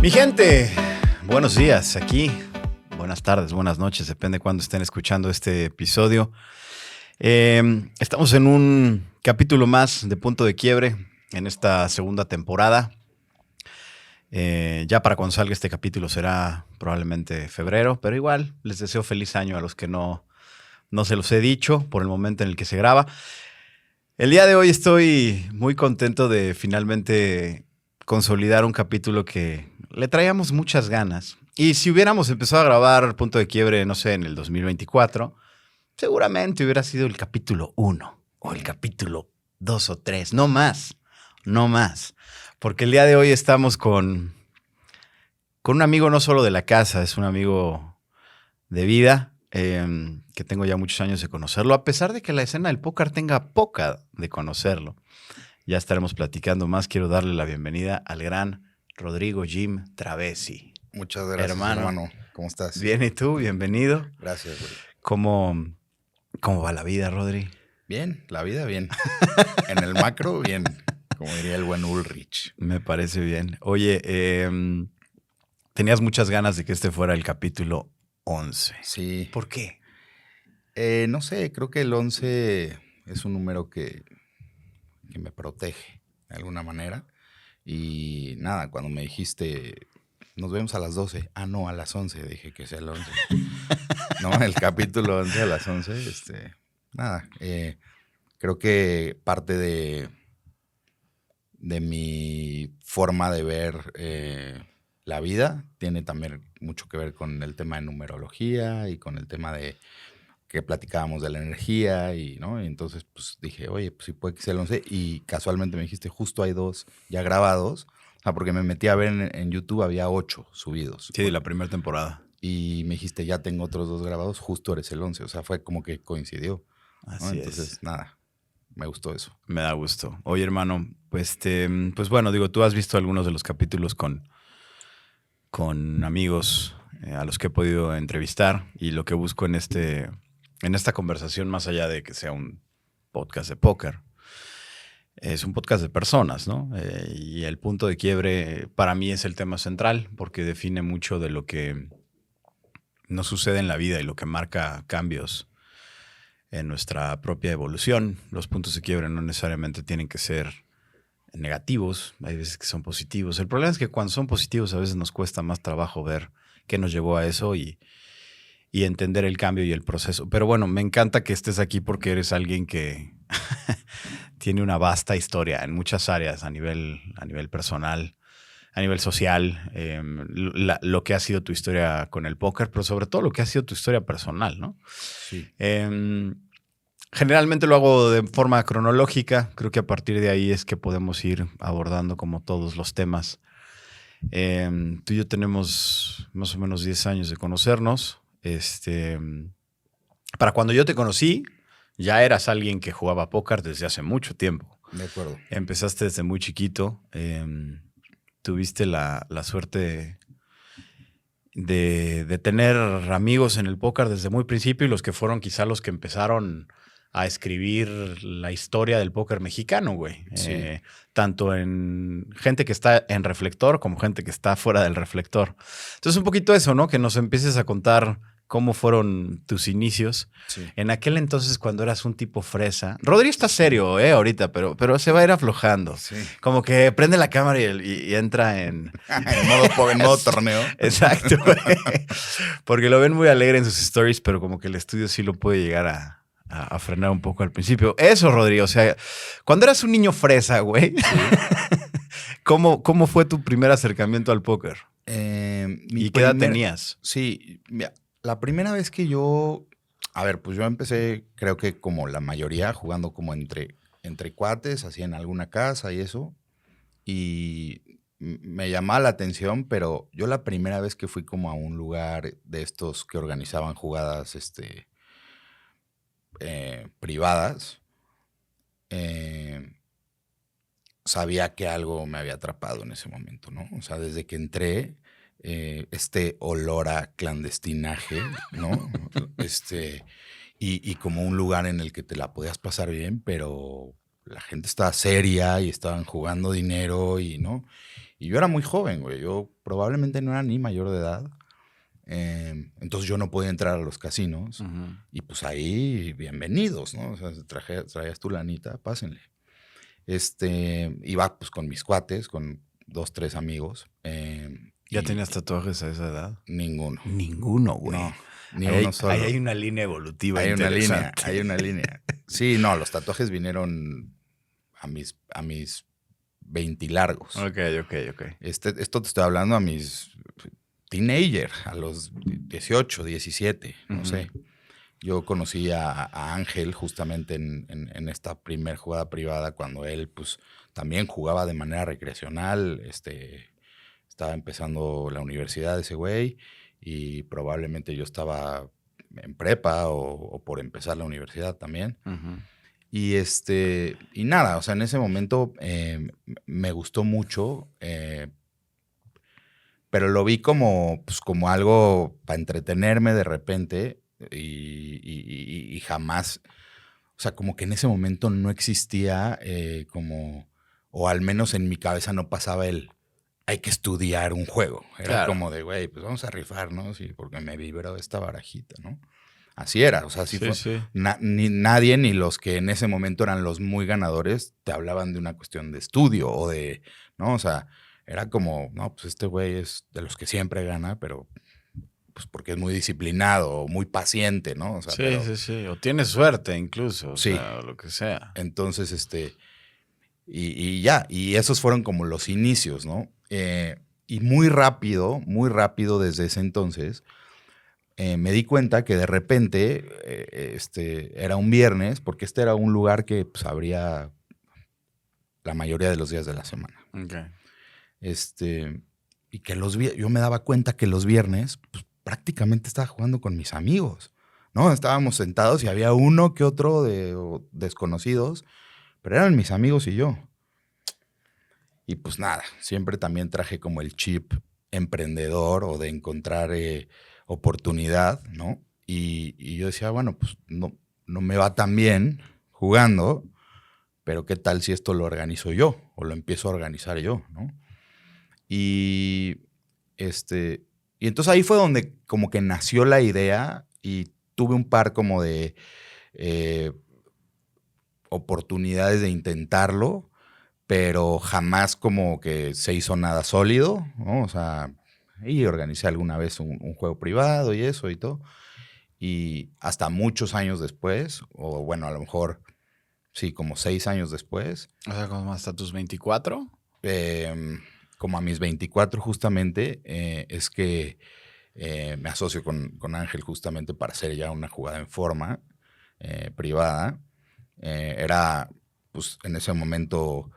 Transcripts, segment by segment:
Mi gente, buenos días aquí, buenas tardes, buenas noches, depende de cuándo estén escuchando este episodio. Estamos en un capítulo más de Punto de Quiebre en esta segunda temporada. Ya para cuando salga este capítulo será probablemente febrero, pero igual les deseo feliz año a los que no se los he dicho por el momento en el que se graba. El día de hoy estoy muy contento de finalmente consolidar un capítulo que le traíamos muchas ganas. Y si hubiéramos empezado a grabar Punto de Quiebre, no sé, en el 2024, seguramente hubiera sido el capítulo 1 o el capítulo 2 o 3, no más, no más. Porque el día de hoy estamos con un amigo no solo de la casa, es un amigo de vida, que tengo ya muchos años de conocerlo, a pesar de que la escena del póker tenga poca de conocerlo. Ya estaremos platicando más. Quiero darle la bienvenida al gran Rodrigo Jim Travesi. Muchas gracias, hermano. ¿Cómo estás? Bien, ¿y tú? Bienvenido. Gracias, güey. ¿Cómo va la vida, Rodri? Bien, la vida bien. En el macro, bien. Como diría el buen Ulrich. Me parece bien. Oye, tenías muchas ganas de que este fuera el capítulo 11. Sí. ¿Por qué? No sé, creo que el 11 es un número que me protege de alguna manera. Y nada, cuando me dijiste, nos vemos a las 12. Ah, no, a las 11. Dije que sea el 11. No, el capítulo 11 a las 11. Nada, creo que parte de mi forma de ver la vida tiene también mucho que ver con el tema de numerología y con el tema de que platicábamos de la energía y, ¿no? Y entonces, pues, dije, oye, pues sí puede que sea el 11. Y casualmente me dijiste, justo hay 2 ya grabados. O sea, porque me metí a ver en YouTube, había 8 subidos. Sí, de la primera temporada. Y me dijiste, ya tengo otros 2 grabados, justo eres el 11. O sea, fue como que coincidió, ¿no? Así Entonces, es. nada, me gustó eso. Me da gusto. Oye, hermano, pues bueno, digo, tú has visto algunos de los capítulos con amigos a los que he podido entrevistar, y lo que busco en esta conversación, más allá de que sea un podcast de póker, es un podcast de personas, ¿no? Y el punto de quiebre para mí es el tema central, porque define mucho de lo que nos sucede en la vida y lo que marca cambios en nuestra propia evolución. Los puntos de quiebre no necesariamente tienen que ser negativos, hay veces que son positivos. El problema es que cuando son positivos a veces nos cuesta más trabajo ver qué nos llevó a eso y entender el cambio y el proceso. Pero bueno, me encanta que estés aquí porque eres alguien que tiene una vasta historia en muchas áreas, a nivel personal, a nivel social, lo que ha sido tu historia con el póker, pero sobre todo lo que ha sido tu historia personal, ¿no? Sí. Generalmente lo hago de forma cronológica. Creo que a partir de ahí es que podemos ir abordando como todos los temas. Tú y yo tenemos más o menos 10 años de conocernos. Para cuando yo te conocí, ya eras alguien que jugaba póker desde hace mucho tiempo. De acuerdo. Empezaste desde muy chiquito. Tuviste la suerte de tener amigos en el póker desde muy principio, y los que fueron quizá los que empezaron a escribir la historia del póker mexicano, güey. Sí. Tanto en gente que está en reflector como gente que está fuera del reflector. Entonces, un poquito eso, ¿no? Que nos empieces a contar cómo fueron tus inicios. Sí. En aquel entonces, cuando eras un tipo fresa. Rodri está serio, ahorita, pero se va a ir aflojando. Sí. Como que prende la cámara y entra en en modo torneo. Exacto, güey. Porque lo ven muy alegre en sus stories, pero como que el estudio sí lo puede llegar a frenar un poco al principio. Eso, Rodrigo, o sea, cuando eras un niño fresa, güey, sí. ¿Cómo fue tu primer acercamiento al póker? ¿Y qué edad tenías? Sí, mira, la primera vez que yo empecé, creo que como la mayoría, jugando como entre cuates, así en alguna casa y eso, y me llamaba la atención, pero yo la primera vez que fui como a un lugar de estos que organizaban jugadas, privadas, sabía que algo me había atrapado en ese momento, ¿no? O sea, desde que entré, este olor a clandestinaje, ¿no? Y como un lugar en el que te la podías pasar bien, pero la gente estaba seria y estaban jugando dinero y, ¿no? Y yo era muy joven, güey. Yo probablemente no era ni mayor de edad. Entonces yo no podía entrar a los casinos. Y pues ahí, bienvenidos, ¿no? O sea, traías tu lanita, pásenle. Iba pues con mis cuates, con 2, 3 amigos. ¿Ya tenías tatuajes a esa edad? Ninguno. Ninguno, güey. No, ni uno solo. Ahí hay una línea evolutiva hay interesante. Hay una línea. Sí, no, los tatuajes vinieron a mis 20 largos. Ok. Esto te estoy hablando a mis teenager, a los 18, 17, no sé. Yo conocí a Ángel justamente en esta primer jugada privada cuando él pues también jugaba de manera recreacional. Estaba empezando la universidad ese güey y probablemente yo estaba en prepa o por empezar la universidad también. Y nada, o sea, en ese momento me gustó mucho, pero lo vi como, pues, como algo para entretenerme de repente y jamás, o sea, como que en ese momento no existía como, o al menos en mi cabeza no pasaba hay que estudiar un juego. Era como de, güey, pues vamos a rifar, ¿no? Sí, porque me vibró esta barajita, ¿no? Así era, o sea, así fue. Sí. Nadie, ni los que en ese momento eran los muy ganadores, te hablaban de una cuestión de estudio o de, ¿no? O sea, era como, no, pues este güey es de los que siempre gana, pero pues porque es muy disciplinado o muy paciente, ¿no? O sea, sí. O tiene suerte incluso, o sí. sea, o lo que sea. Entonces, y ya, y esos fueron como los inicios, ¿no? Y muy rápido desde ese entonces, me di cuenta que de repente era un viernes, porque este era un lugar que pues, abría la mayoría de los días de la semana. Okay. Y que yo me daba cuenta que los viernes pues, prácticamente estaba jugando con mis amigos, ¿no? Estábamos sentados y había uno que otro de desconocidos, pero eran mis amigos y yo. Y pues nada, siempre también traje como el chip emprendedor o de encontrar oportunidad, ¿no? Y yo decía, bueno, pues no me va tan bien jugando, pero ¿qué tal si esto lo organizo yo o lo empiezo a organizar yo, ¿no? Y entonces ahí fue donde como que nació la idea y tuve un par como de oportunidades de intentarlo, pero jamás como que se hizo nada sólido, ¿no? O sea, y organicé alguna vez un juego privado y eso y todo. Y hasta muchos años después, o bueno, a lo mejor, sí, como 6 años después. O sea, como hasta tus 24. Como a mis 24 justamente, es que me asocio con Ángel justamente para hacer ya una jugada en forma privada. Era, pues, en ese momento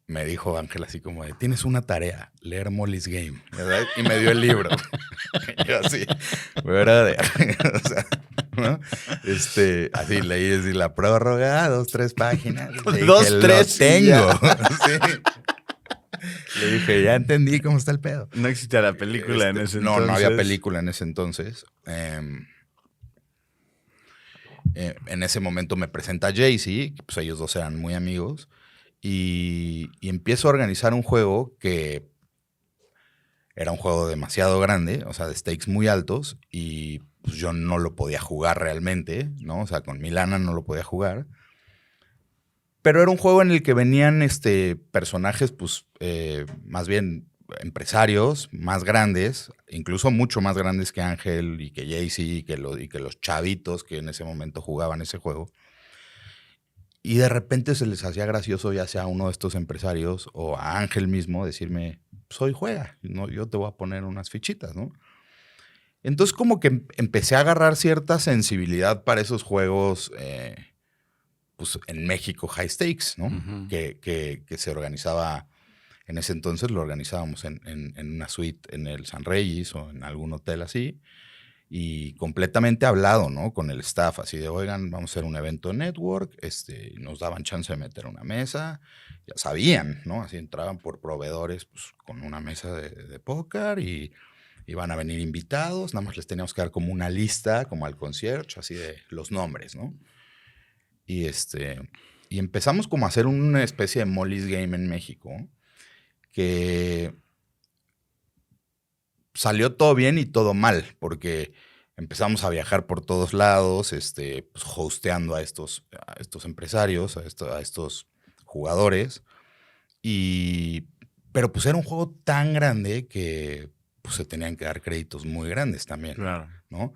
me dijo Ángel así como de, tienes una tarea, leer Molly's Game, ¿verdad? Y me dio el libro. Y yo así, ¿verdad? O sea, ¿no? Así leí así la prórroga, 2, 3 páginas. 2, 3, lo tengo. Sí. Le dije, ya entendí cómo está el pedo. No existía la película en ese entonces. No había película en ese entonces. En ese momento me presenta Jay-Z, pues ellos dos eran muy amigos, y empiezo a organizar un juego que era un juego demasiado grande, o sea, de stakes muy altos, y pues yo no lo podía jugar realmente, ¿no? O sea, con mi lana no lo podía jugar. Pero era un juego en el que venían personajes, pues, más bien empresarios más grandes, incluso mucho más grandes que Ángel y que Jay-Z y que los chavitos que en ese momento jugaban ese juego. Y de repente se les hacía gracioso ya sea a uno de estos empresarios o a Ángel mismo decirme, soy juega, ¿no? Yo te voy a poner unas fichitas, ¿no? Entonces como que empecé a agarrar cierta sensibilidad para esos juegos pues en México high stakes, ¿no? Uh-huh. Que se organizaba, en ese entonces lo organizábamos en una suite en el San Reyes o en algún hotel así, y completamente hablado, ¿no? Con el staff, así de, oigan, vamos a hacer un evento network, nos daban chance de meter una mesa, ya sabían, ¿no? Así entraban por proveedores, pues, con una mesa de póker y iban a venir invitados, nada más les teníamos que dar como una lista, como al concierge, así de los nombres, ¿no? Y y empezamos como a hacer una especie de Molly's Game en México, que salió todo bien y todo mal, porque empezamos a viajar por todos lados, pues, hosteando a estos empresarios, a estos jugadores. Pero pues era un juego tan grande que pues, se tenían que dar créditos muy grandes también, Claro. ¿no?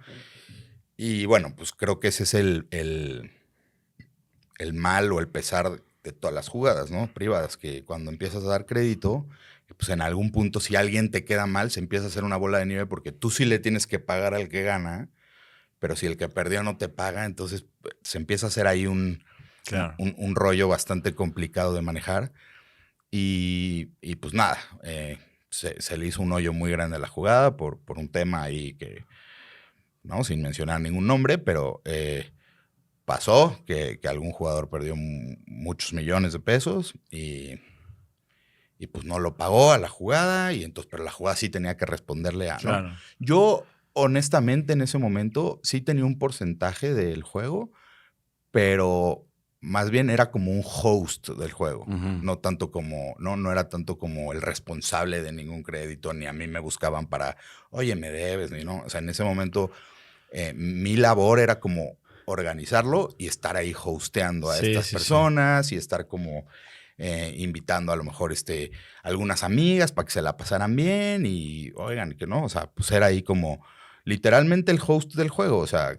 Y bueno, pues creo que ese es el mal o el pesar de todas las jugadas, ¿no? Privadas, que cuando empiezas a dar crédito, pues en algún punto si alguien te queda mal, se empieza a hacer una bola de nieve porque tú sí le tienes que pagar al que gana, pero si el que perdió no te paga, entonces se empieza a hacer ahí un rollo bastante complicado de manejar. Y pues nada, se le hizo un hoyo muy grande a la jugada por un tema ahí que, ¿no? Sin mencionar ningún nombre, pero pasó que algún jugador perdió muchos millones de pesos y pues no lo pagó a la jugada, y entonces, pero la jugada sí tenía que responderle a, ¿no? Claro. Yo, honestamente, en ese momento sí tenía un porcentaje del juego, pero más bien era como un host del juego. No tanto como, no era tanto como el responsable de ningún crédito, ni a mí me buscaban para, oye, me debes, ni no. O sea, en ese momento mi labor era como organizarlo y estar ahí hosteando a estas personas y estar como invitando a lo mejor algunas amigas para que se la pasaran bien y oigan, que no, o sea, pues era ahí como literalmente el host del juego. O sea,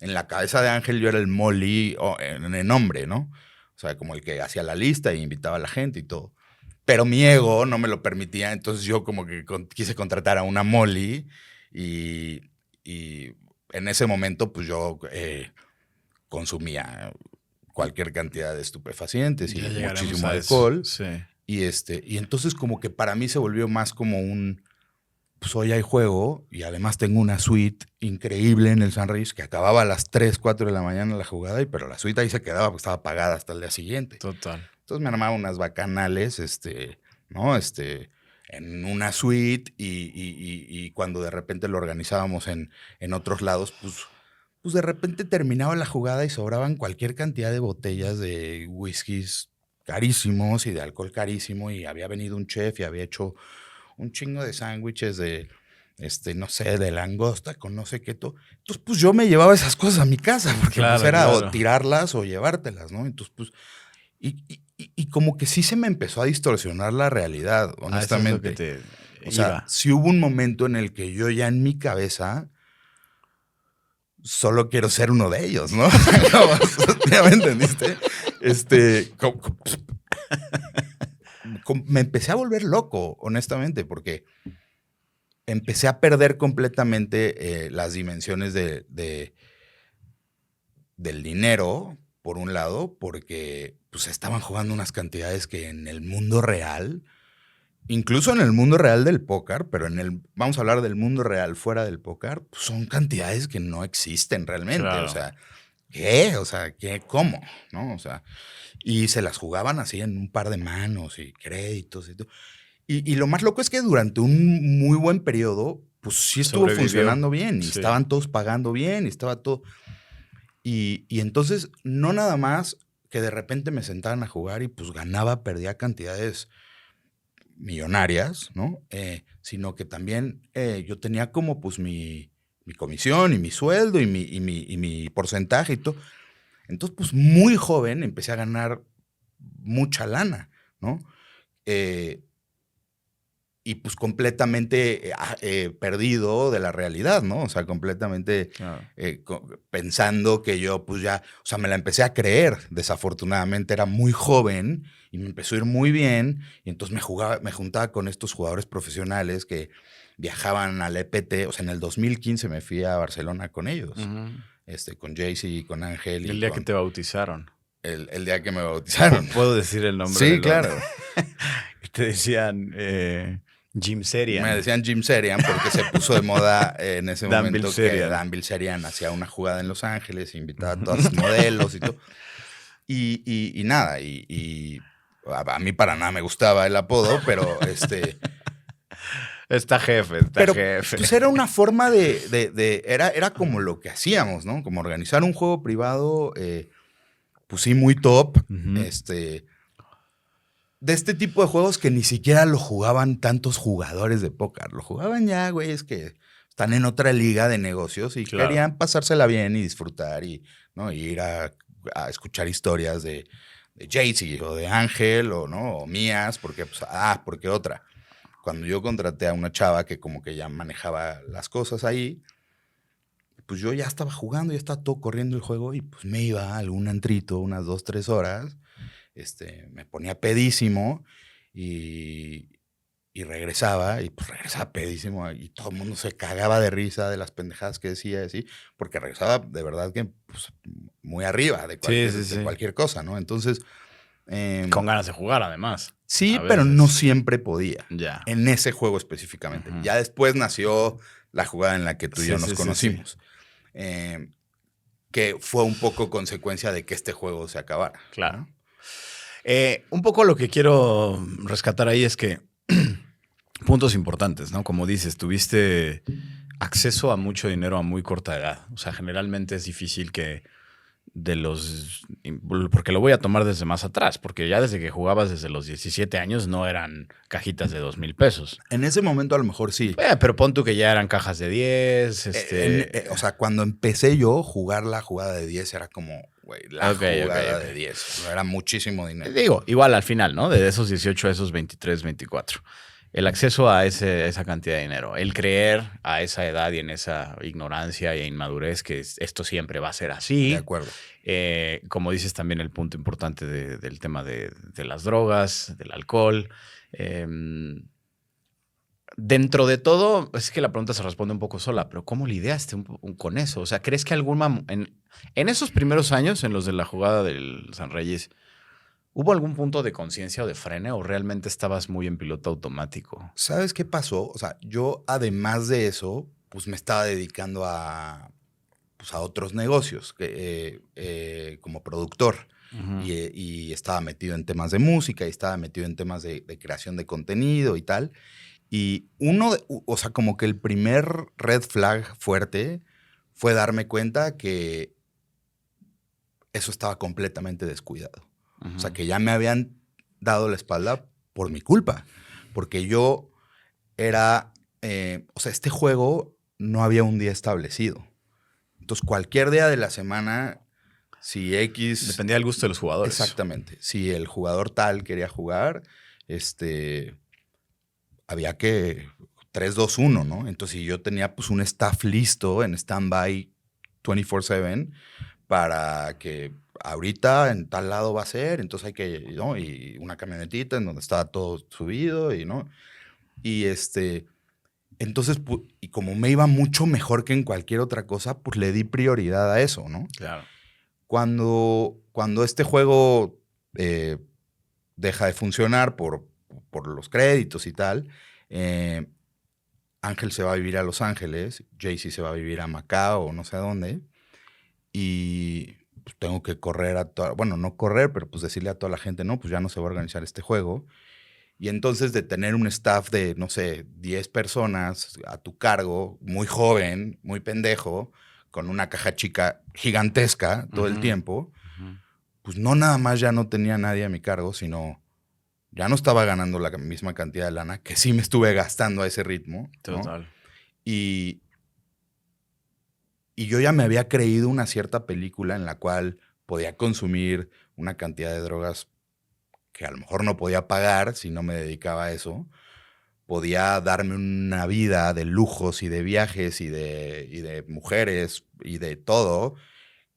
en la cabeza de Ángel yo era el Molly en el nombre, ¿no? O sea, como el que hacía la lista e invitaba a la gente y todo. Pero mi ego no me lo permitía, entonces yo como que quise contratar a una Molly y en ese momento pues yo consumía cualquier cantidad de estupefacientes y muchísimo alcohol. Sí. Y entonces como que para mí se volvió más como pues hoy hay juego y además tengo una suite increíble en el Sunrise que acababa a las 3, 4 de la mañana la jugada, pero la suite ahí se quedaba porque estaba pagada hasta el día siguiente. Total. Entonces me armaba unas bacanales, ¿no? En una suite y cuando de repente lo organizábamos en otros lados, pues de repente terminaba la jugada y sobraban cualquier cantidad de botellas de whiskies carísimos y de alcohol carísimo, y había venido un chef y había hecho un chingo de sándwiches de, no sé, de langosta con no sé qué. Entonces, pues yo me llevaba esas cosas a mi casa, porque pues era o tirarlas o llevártelas, ¿no? Entonces, pues, y como que sí se me empezó a distorsionar la realidad, honestamente. Eso es lo que o sea, sí hubo un momento en el que yo ya en mi cabeza solo quiero ser uno de ellos, ¿no? ¿Ya me entendiste? Me empecé a volver loco, honestamente, porque empecé a perder completamente las dimensiones del dinero, por un lado, porque pues estaban jugando unas cantidades que en el mundo real, incluso en el mundo real del póker, pero vamos a hablar del mundo real fuera del póker, pues son cantidades que no existen realmente. Claro. O sea, ¿qué? O sea, ¿qué? ¿Cómo? ¿No? O sea, y se las jugaban así en un par de manos y créditos y todo. Y lo más loco es que durante un muy buen periodo, pues sí estuvo funcionando bien y estaban todos pagando bien y estaba todo. Y entonces, no nada más que de repente me sentaban a jugar y pues perdía cantidades millonarias, ¿no? Sino que también yo tenía como pues mi comisión y mi sueldo y mi porcentaje y todo. Entonces, pues muy joven empecé a ganar mucha lana, ¿no? Y pues completamente perdido de la realidad, ¿no? O sea, completamente pensando que yo pues ya, o sea, me la empecé a creer. Desafortunadamente era muy joven y me empezó a ir muy bien, y entonces me juntaba con estos jugadores profesionales que viajaban al EPT. O sea, en el 2015 me fui a Barcelona con ellos, con Jaycee y con Ángel. El día que te bautizaron. El día que me bautizaron. ¿Puedo decir el nombre? Sí, claro. Te decían Jim Serian. Me decían Jim Serian porque se puso de moda en ese momento que Dan Bilzerian hacía una jugada en Los Ángeles, invitaba a todos los modelos y todo. Y nada, y a mí para nada me gustaba el apodo, pero Está jefe. Pues era una forma era como lo que hacíamos, ¿no? Como organizar un juego privado, pues sí, muy top, de este tipo de juegos que ni siquiera lo jugaban tantos jugadores de póker. Lo jugaban ya, güeyes que están en otra liga de negocios y Claro. querían pasársela bien y disfrutar y, ¿no? Y ir a escuchar historias de Jaycee o de Ángel o, ¿no? O mías, porque, pues, porque otra. Cuando yo contraté a una chava que como que ya manejaba las cosas ahí, pues yo ya estaba jugando, ya estaba todo corriendo el juego y pues me iba a algún antrito unas 2, 3 horas. Me ponía pedísimo y regresaba, y pues regresaba pedísimo, y todo el mundo se cagaba de risa de las pendejadas que decía, así, porque regresaba de verdad que pues, muy arriba de cualquier cosa, ¿no? Entonces... con ganas de jugar, además. Sí, pero no siempre podía. Ya. En ese juego específicamente. Uh-huh. Ya después nació la jugada en la que tú y yo nos conocimos. Que fue un poco consecuencia de que este juego se acabara. Claro. ¿No? Un poco lo que quiero rescatar ahí es que puntos importantes, ¿no? Como dices, tuviste acceso a mucho dinero a muy corta edad. O sea, generalmente es difícil que porque lo voy a tomar desde más atrás, porque ya desde que jugabas desde los 17 años no eran cajitas de 2,000 pesos. En ese momento a lo mejor sí. Pero pon tú que ya eran cajas de 10. O sea, cuando empecé yo, jugar la jugada de 10 era como, güey, la jugada de 10. Era muchísimo dinero. Digo, igual al final, ¿no? De esos 18 a esos 23, 24. El acceso a esa cantidad de dinero, el creer a esa edad y en esa ignorancia e inmadurez que esto siempre va a ser así. De acuerdo. Como dices también el punto importante del tema de las drogas, del alcohol. Dentro de todo, es que la pregunta se responde un poco sola, pero ¿cómo lidiaste con eso? O sea, ¿crees que en esos primeros años, en los de la jugada del San Reyes, ¿hubo algún punto de conciencia o de frene o realmente estabas muy en piloto automático? ¿Sabes qué pasó? O sea, yo además de eso, pues me estaba dedicando a otros negocios como productor. Uh-huh. Y estaba metido en temas de música y estaba metido en temas de creación de contenido y tal. Y o sea, como que el primer red flag fuerte fue darme cuenta que eso estaba completamente descuidado. Uh-huh. O sea, que ya me habían dado la espalda por mi culpa. Porque yo era... o sea, este juego no había un día establecido. Entonces, cualquier día de la semana, si X... Dependía del gusto de los jugadores. Exactamente. Si el jugador tal quería jugar, había que 3-2-1, ¿no? Entonces, yo tenía pues un staff listo en stand-by 24/7 para que ahorita en tal lado va a ser, entonces hay que, ¿no? Y una camionetita en donde estaba todo subido y, ¿no? Y entonces, y como me iba mucho mejor que en cualquier otra cosa, pues le di prioridad a eso, ¿no? Claro. Cuando este juego deja de funcionar por los créditos y tal, Ángel se va a vivir a Los Ángeles, Jaycee se va a vivir a Macao o no sé a dónde, y pues tengo que correr no correr, pero pues decirle a toda la gente, no, pues ya no se va a organizar este juego. Y entonces de tener un staff de, no sé, 10 personas a tu cargo, muy joven, muy pendejo, con una caja chica gigantesca todo el tiempo, pues no nada más ya no tenía nadie a mi cargo, sino ya no estaba ganando la misma cantidad de lana, que sí me estuve gastando a ese ritmo. Total. ¿No? Y yo ya me había creído una cierta película en la cual podía consumir una cantidad de drogas que a lo mejor no podía pagar si no me dedicaba a eso. Podía darme una vida de lujos y de viajes y de mujeres y de todo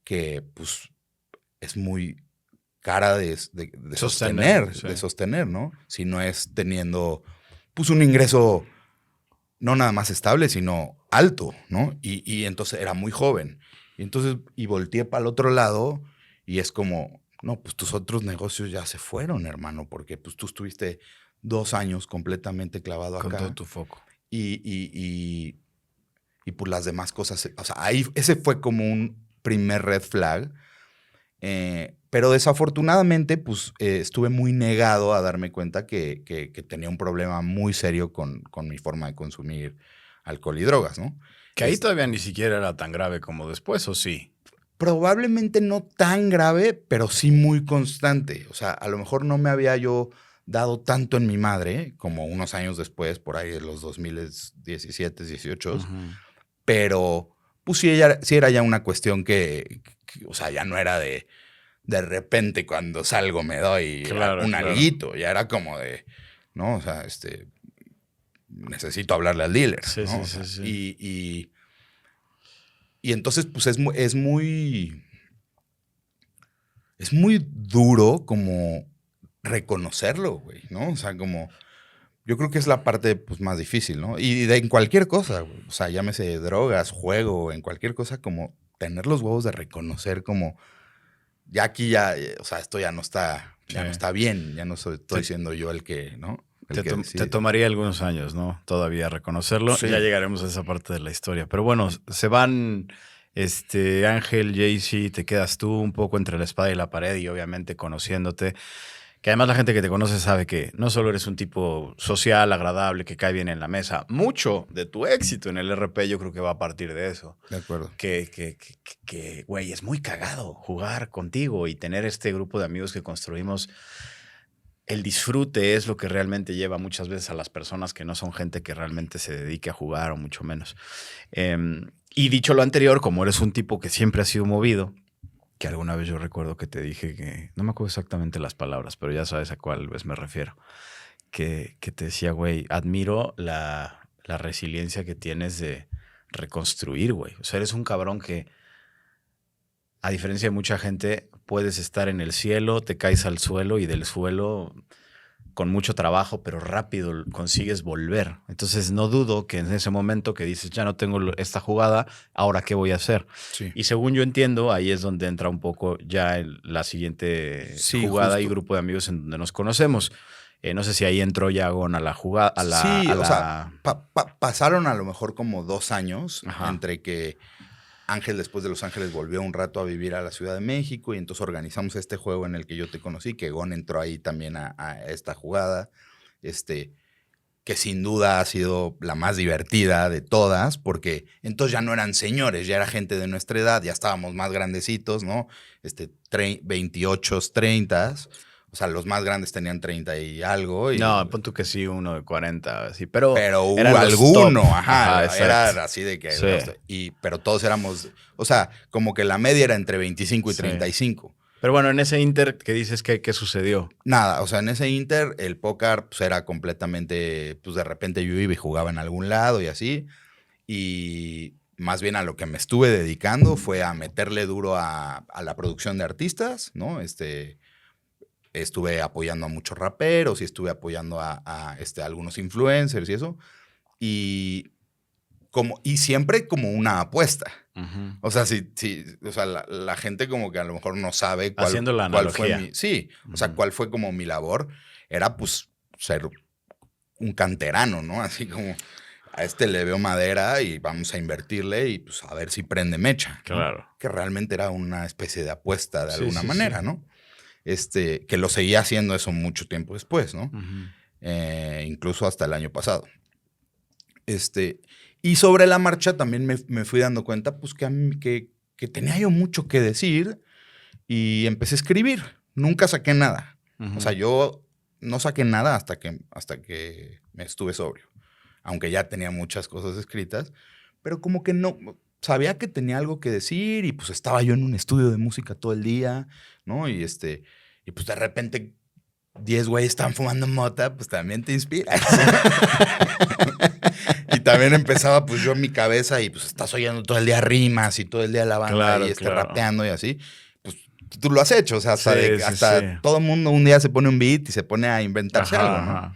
que pues es muy cara de sostener, sí. De sostener, ¿no? Si no es teniendo pues un ingreso no nada más estable, sino alto, ¿no? Y entonces era muy joven. Y entonces, volteé para el otro lado y es como, no, pues tus otros negocios ya se fueron, hermano, porque pues tú estuviste 2 años completamente clavado acá. Con todo tu foco. Y pues las demás cosas, o sea, ahí ese fue como un primer red flag. Pero desafortunadamente, pues estuve muy negado a darme cuenta que tenía un problema muy serio con mi forma de consumir alcohol y drogas, ¿no? Que ahí todavía ni siquiera era tan grave como después, ¿o sí? Probablemente no tan grave, pero sí muy constante. O sea, a lo mejor no me había yo dado tanto en mi madre, como unos años después, por ahí de los 2017, 18, Ujú. pero pues sí era ya una cuestión que, o sea, ya no era de repente cuando salgo me doy Claro, un claro. alguito, ya era como de, ¿no? O sea, necesito hablarle al dealer, Sí, ¿no? sí, O sí, sea, sí. y entonces, pues es muy duro como reconocerlo, güey, ¿no? O sea, como, yo creo que es la parte pues, más difícil, ¿no? Y en cualquier cosa, güey, o sea, llámese drogas, juego, en cualquier cosa, como tener los huevos de reconocer como, ya aquí ya, o sea, esto Sí. ya no está bien, ya no estoy Te, siendo yo el que, ¿no? El que te decide. tomaría algunos años, ¿no? Todavía reconocerlo. Ya Sí, llegaremos a esa parte de la historia. Pero bueno, se van Ángel, Jaycee, te quedas tú un poco entre la espada y la pared y obviamente conociéndote. Que además la gente que te conoce sabe que no solo eres un tipo social, agradable, que cae bien en la mesa. Mucho de tu éxito en el RP yo creo que va a partir de eso. de acuerdo. Güey, es muy cagado jugar contigo y tener este grupo de amigos que construimos. El disfrute es lo que realmente lleva muchas veces a las personas que no son gente que realmente se dedique a jugar o mucho menos. Y dicho lo anterior, como eres un tipo que siempre ha sido movido, que alguna vez yo recuerdo que te dije que, no me acuerdo exactamente las palabras, pero ya sabes a cuál vez me refiero, que te decía, güey, admiro la resiliencia que tienes de reconstruir, güey. O sea, eres un cabrón que, a diferencia de mucha gente, puedes estar en el cielo, te caes al suelo y del suelo con mucho trabajo, pero rápido consigues volver. Entonces no dudo que en ese momento que dices, ya no tengo esta jugada, ahora qué voy a hacer. Sí. Y según yo entiendo, ahí es donde entra un poco ya la siguiente Sí, jugada y justo. grupo de amigos en donde nos conocemos. No sé si ahí entró ya Gon a la jugada, Sí, o sea, pasaron a lo mejor como 2 años Ajá. entre que Ángel después de Los Ángeles volvió un rato a vivir a la Ciudad de México y entonces organizamos este juego en el que yo te conocí, que Gon entró ahí también a esta jugada, que sin duda ha sido la más divertida de todas, porque entonces ya no eran señores, ya era gente de nuestra edad, ya estábamos más grandecitos, ¿no? 28, 30, o sea, los más grandes tenían 30 y algo, No, pon tú que sí, uno de 40, sí, pero pero hubo eran los top. alguno, Ajá, ajá, exacto. era así de que, Sí, pero todos éramos, o sea, como que la media era entre 25 y sí. 35. Pero bueno, en ese inter que dices que qué sucedió. Nada, o sea, en ese inter el póker pues era completamente, pues de repente yo iba y jugaba en algún lado y así, y más bien a lo que me estuve dedicando fue a meterle duro a la producción de artistas, ¿no? Estuve apoyando a muchos raperos y estuve apoyando a algunos influencers y eso, y y siempre como una apuesta. Ujú. O sea, o sea, la gente como que a lo mejor no sabe Haciendo la cuál fue analogía. sí, o sea, Ujú. cuál fue como mi labor. Era pues ser un canterano, ¿no? Así como a le veo madera y vamos a invertirle y pues a ver si prende mecha, ¿no? Claro. Que realmente era una especie de apuesta de Sí, alguna sí, sí. manera, ¿no? Que lo seguía haciendo eso mucho tiempo después, ¿no? Ujú. Incluso hasta el año pasado. Y sobre la marcha también me fui dando cuenta, pues, que tenía yo mucho que decir y empecé a escribir. Nunca saqué nada. O sea, Ujú. yo no saqué nada hasta que me estuve sobrio. Aunque ya tenía muchas cosas escritas, pero como que no, sabía que tenía algo que decir y pues estaba yo en un estudio de música todo el día, ¿no? Y pues de repente 10 güeyes están fumando mota, pues también te inspiras. Y también empezaba pues yo en mi cabeza y pues estás oyendo todo el día rimas y todo el día la banda y Claro, claro. rapeando y así. Pues tú lo has hecho, o sea, Sí, sí, sí. hasta todo el mundo un día se pone un beat y se pone a inventarse Ajá, algo, ¿no? ajá.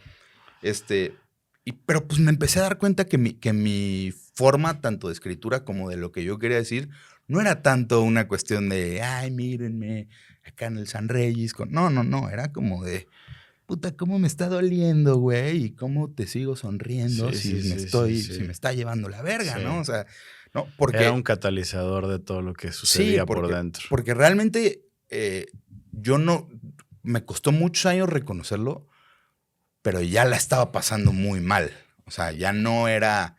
Pero pues me empecé a dar cuenta que mi forma tanto de escritura como de lo que yo quería decir no era tanto una cuestión de, ay, mírenme, acá en el San Reyes. No, era como de, puta, cómo me está doliendo, güey, y cómo te sigo sonriendo Sí, si sí, me sí, sí, si me sí. está llevando la verga, Sí. ¿no? O sea, no, Era un porque, catalizador de todo lo que sí, sucedía por dentro. porque realmente yo no, me costó muchos años reconocerlo, pero ya la estaba pasando muy mal. O sea, ya no era,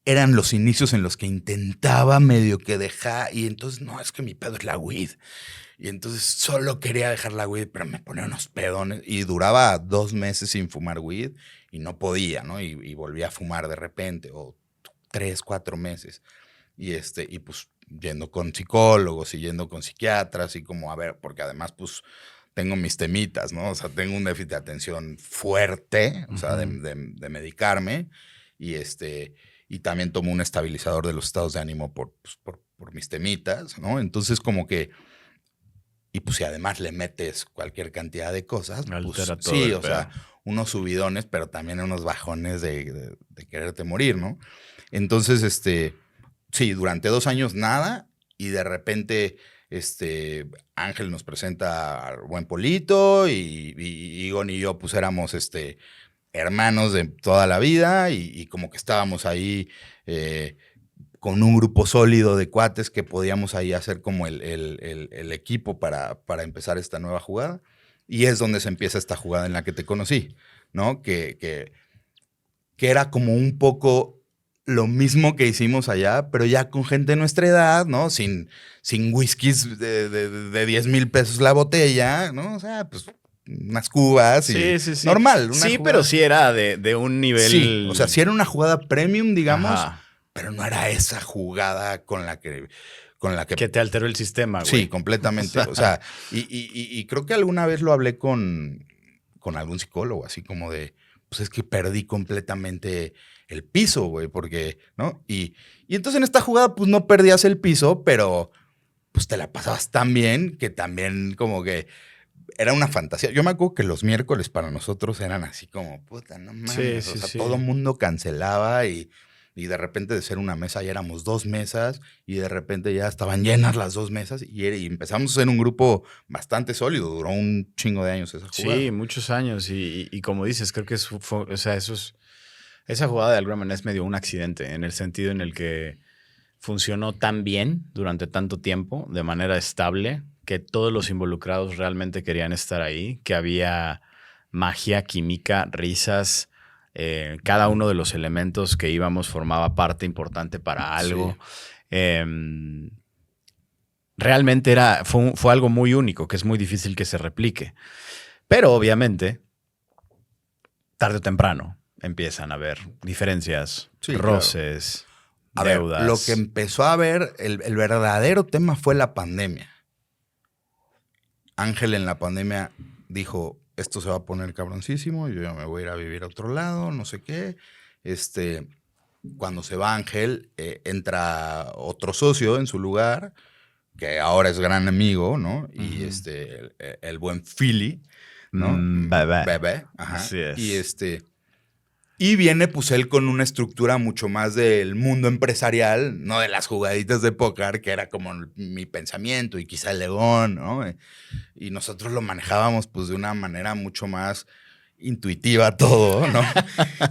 eran los inicios en los que intentaba medio que dejar, y entonces, no, es que mi pedo es la weed. Y entonces solo quería dejar la weed, pero me ponía unos pedones. Y duraba 2 meses sin fumar weed y no podía, ¿no? Y volvía a fumar de repente, o 3, 4 meses. Y pues yendo con psicólogos y yendo con psiquiatras y como, a ver, porque además pues tengo mis temitas, ¿no? O sea, tengo un déficit de atención fuerte, o sea, de medicarme. Y también tomo un estabilizador de los estados de ánimo por mis temitas, ¿no? Entonces como que... Y pues si además le metes cualquier cantidad de cosas, Altera pues todo sí, el o sea, unos subidones, pero también unos bajones de quererte morir, ¿no? Entonces, sí, durante 2 años nada, y de repente, Ángel nos presenta al buen Polito, y Igon y yo pues éramos, hermanos de toda la vida, y como que estábamos ahí, con un grupo sólido de cuates que podíamos ahí hacer como el equipo para empezar esta nueva jugada. Y es donde se empieza esta jugada en la que te conocí, ¿no? Que era como un poco lo mismo que hicimos allá, pero ya con gente de nuestra edad, ¿no? Sin whiskies de 10,000 pesos la botella, ¿no? O sea, pues unas cubas y Sí. normal. Sí, jugada. pero sí era de un nivel... Sí, o sea, sí era una jugada premium, digamos. Ajá. Pero no era esa jugada con la que... Que te alteró el sistema, güey. Sí, completamente. O sea, y creo que alguna vez lo hablé con algún psicólogo, así como de, pues es que perdí completamente el piso, güey, porque, ¿no? Y entonces en esta jugada, pues no perdías el piso, pero pues te la pasabas tan bien que también como que era una fantasía. Yo me acuerdo que los miércoles para nosotros eran así como, puta, no mames. Sí, o sea, sí. todo mundo cancelaba y de repente de ser una mesa ya éramos 2 mesas y de repente ya estaban llenas las 2 mesas y empezamos a ser un grupo bastante sólido. Duró un chingo de años esa jugada. Sí, muchos años. Y como dices, creo que esa jugada de alguna manera es medio un accidente, en el sentido en el que funcionó tan bien durante tanto tiempo, de manera estable, que todos los involucrados realmente querían estar ahí, que había magia, química, risas. Cada uno de los elementos que íbamos formaba parte importante para algo. Sí. Realmente fue algo muy único, que es muy difícil que se replique. Pero obviamente, tarde o temprano, empiezan a haber diferencias, roces, claro. deudas. A ver, lo que empezó a haber, el verdadero tema fue la pandemia. Ángel en la pandemia dijo, esto se va a poner cabroncísimo, yo ya me voy a ir a vivir a otro lado, no sé qué. Cuando se va Ángel, entra otro socio en su lugar, que ahora es gran amigo, ¿no? Y el buen Philly, ¿no? Bebé. Ajá. Así es. Y viene pues él con una estructura mucho más del mundo empresarial, no de las jugaditas de póker, que era como mi pensamiento y quizá el León, ¿no? Y nosotros lo manejábamos pues de una manera mucho más intuitiva todo, ¿no?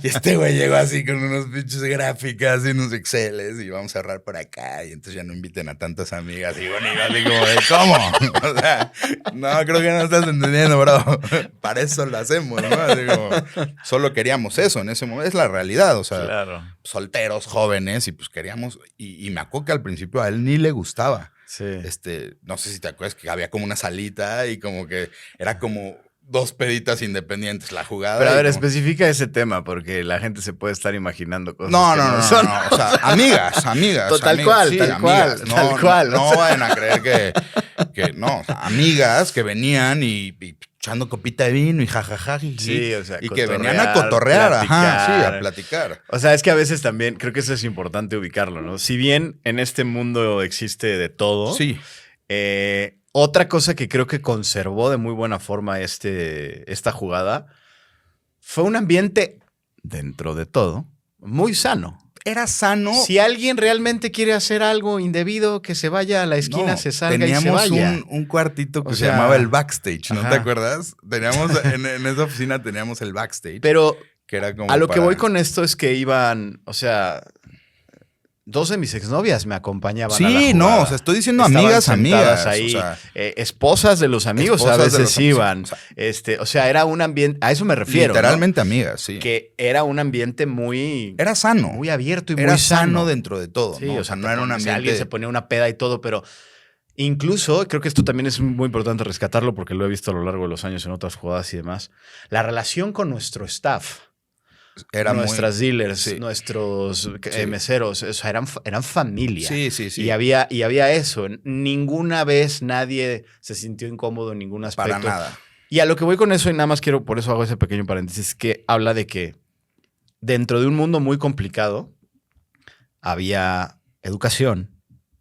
Y este güey llegó así con unos pinches gráficas y unos Exceles y vamos a cerrar por acá y entonces ya no inviten a tantas amigas y bueno, y así como de ¿cómo? O sea, no, creo que no estás entendiendo, bro. Para eso lo hacemos, ¿no? Así como, solo queríamos eso en ese momento, es la realidad, o sea, claro. Solteros, jóvenes y pues queríamos, y me acuerdo que al principio a él ni le gustaba. Sí. No sé si te acuerdas que había como una salita y como que era como 2 peditas independientes la jugada. Pero a ver, especifica ese tema porque la gente se puede estar imaginando cosas. No. O sea, amigas. Tal cual, sí, tal amigas. cual, tal cual. No vayan a creer que no. O sea, amigas que venían y echando copita de vino y jajaja. Sí, o sea, y que venían a cotorrear, platicar. Sí, a platicar. O sea, es que a veces también, creo que eso es importante ubicarlo, ¿no? Si bien en este mundo existe de todo. Sí. Otra cosa que creo que conservó de muy buena forma esta jugada fue un ambiente, dentro de todo, muy sano. Era sano. Si alguien realmente quiere hacer algo indebido, que se vaya a la esquina, se salga y se vaya. Teníamos un cuartito que se llamaba el backstage, ¿no? Ajá. ¿Te acuerdas? Teníamos, en esa oficina teníamos el backstage. Pero que era como a lo que voy con esto es que iban, o sea, 2 de mis exnovias me acompañaban a la Sí, jugada. no, o sea, estoy diciendo Estaban amigas, sentadas amigas. ahí, O sea, esposas de los amigos a esposas de veces los amigos, iban. o sea, O sea, era un ambiente, a eso me refiero, literalmente amigas, sí. ¿no? Que era un ambiente muy, Era sano. muy abierto y Era muy sano. dentro de todo, Sí, ¿no? o sea, no era un ambiente... alguien se ponía una peda y todo, pero incluso, creo que esto también es muy importante rescatarlo porque lo he visto a lo largo de los años en otras jugadas y demás, la relación con nuestro staff. Era Nuestras dealers, sí. nuestros Sí. meseros, o sea, eran familia. Sí, sí, sí. Y había eso. Ninguna vez nadie se sintió incómodo en ningún aspecto. Para nada. Y a lo que voy con eso, y nada más quiero, por eso hago ese pequeño paréntesis, que habla de que dentro de un mundo muy complicado había educación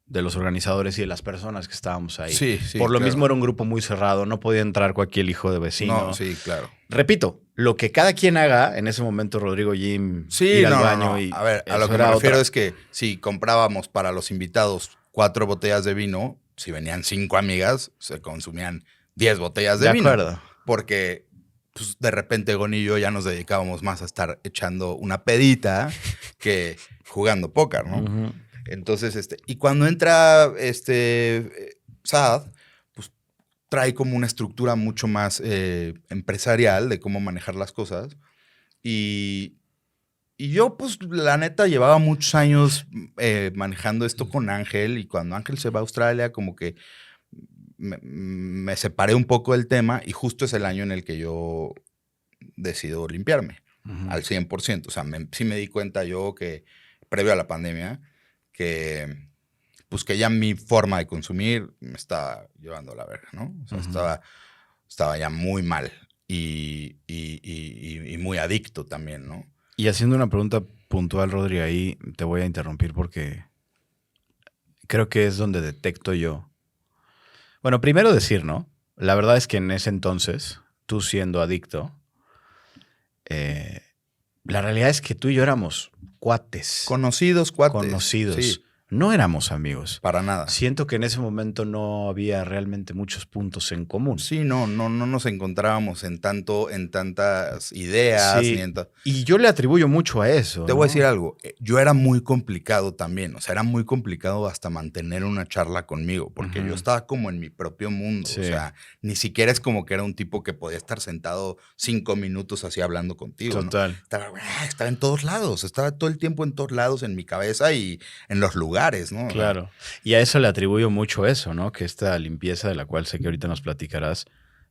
de los organizadores y de las personas que estábamos ahí. Sí, sí, Por lo claro. mismo era un grupo muy cerrado, no podía entrar cualquier hijo de vecino. No, sí, claro. Repito, lo que cada quien haga, en ese momento Rodrigo Jim, Sí, ir al no, baño no. y... A ver, a lo eso que me era refiero otra. es que si comprábamos para los invitados 4 botellas de vino, si venían 5 amigas, se consumían 10 botellas de vino. acuerdo. Porque pues, de repente Gon y yo ya nos dedicábamos más a estar echando una pedita que jugando póker, ¿no? Ujú. Entonces, y cuando entra Saad, pues trae como una estructura mucho más empresarial de cómo manejar las cosas. Y yo, pues, la neta, llevaba muchos años manejando esto con Ángel. Y cuando Ángel se va a Australia, como que me separé un poco del tema. Y justo es el año en el que yo decido limpiarme al 100%. O sea, sí me di cuenta yo que, previo a la pandemia, que pues que ya mi forma de consumir me estaba llevando a la verga, ¿no? O sea, estaba ya muy mal y muy adicto también, ¿no? Y haciendo una pregunta puntual, Rodri, ahí te voy a interrumpir porque creo que es donde detecto yo. Bueno, primero decir, ¿no? La verdad es que en ese entonces, tú siendo adicto, la realidad es que tú y yo éramos cuates. Conocidos, cuates. Conocidos. Sí, No éramos amigos. para nada. Siento que en ese momento no había realmente muchos puntos en común. Sí, no nos encontrábamos en tantas ideas. Sí, Ni y yo le atribuyo mucho a eso. Te voy a decir algo, yo era muy complicado también, o sea, era muy complicado hasta mantener una charla conmigo, porque yo estaba como en mi propio mundo, Sí. o sea, ni siquiera es como que era un tipo que podía estar sentado 5 minutos así hablando contigo. Total. ¿no? Estaba en todos lados, estaba todo el tiempo en todos lados, en mi cabeza y en los lugares, ¿no? Claro. Y a eso le atribuyo mucho eso, ¿no? Que esta limpieza de la cual sé que ahorita nos platicarás,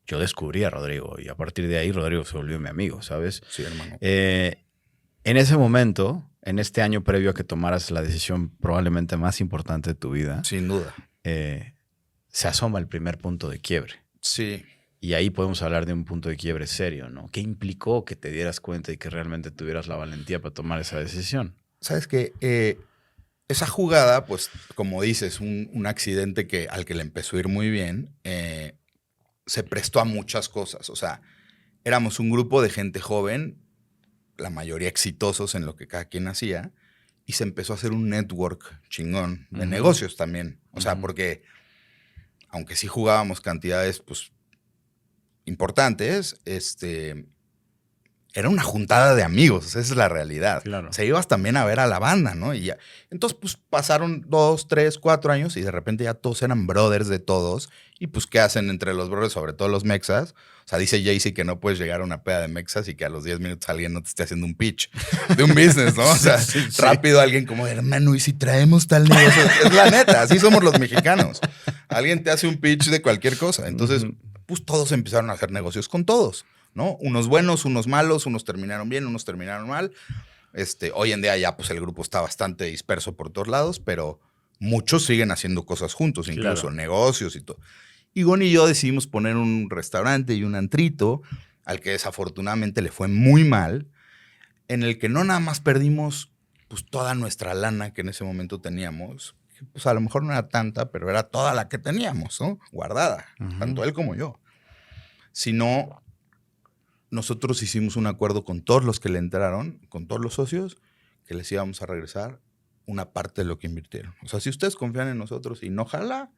yo descubrí a Rodrigo y a partir de ahí Rodrigo se volvió mi amigo, ¿sabes? Sí, hermano. En ese momento, en este año previo a que tomaras la decisión probablemente más importante de tu vida, Sin duda. se asoma el primer punto de quiebre. Sí. Y ahí podemos hablar de un punto de quiebre serio, ¿no? ¿Qué implicó que te dieras cuenta y que realmente tuvieras la valentía para tomar esa decisión? ¿Sabes qué? Esa jugada, pues, como dices, un accidente al que le empezó a ir muy bien, se prestó a muchas cosas. O sea, éramos un grupo de gente joven, la mayoría exitosos en lo que cada quien hacía, y se empezó a hacer un network chingón de negocios también. O sea, porque aunque sí jugábamos cantidades, pues, importantes, era una juntada de amigos, esa es la realidad. Claro. Se ibas también a ver a la banda, ¿no? Y ya. Entonces, pues pasaron 2, 3, 4 años y de repente ya todos eran brothers de todos. Y pues, ¿qué hacen entre los brothers, sobre todo los mexas? O sea, dice Jay-Z que no puedes llegar a una peda de mexas y que a los 10 minutos alguien no te esté haciendo un pitch de un business, ¿no? O sea, Sí. rápido alguien como, hermano, ¿y si traemos tal negocio? Es la neta, así somos los mexicanos. Alguien te hace un pitch de cualquier cosa. Entonces, pues todos empezaron a hacer negocios con todos, ¿no? Unos buenos, unos malos, unos terminaron bien, unos terminaron mal. Hoy en día ya pues el grupo está bastante disperso por todos lados, pero muchos siguen haciendo cosas juntos, incluso negocios y todo. Y Gon y yo decidimos poner un restaurante y un antrito al que desafortunadamente le fue muy mal, en el que no nada más perdimos pues toda nuestra lana que en ese momento teníamos, que pues a lo mejor no era tanta, pero era toda la que teníamos, ¿no? Guardada, tanto él como yo. Sino nosotros hicimos un acuerdo con todos los que le entraron, con todos los socios, que les íbamos a regresar una parte de lo que invirtieron. O sea, si ustedes confían en nosotros y no jala,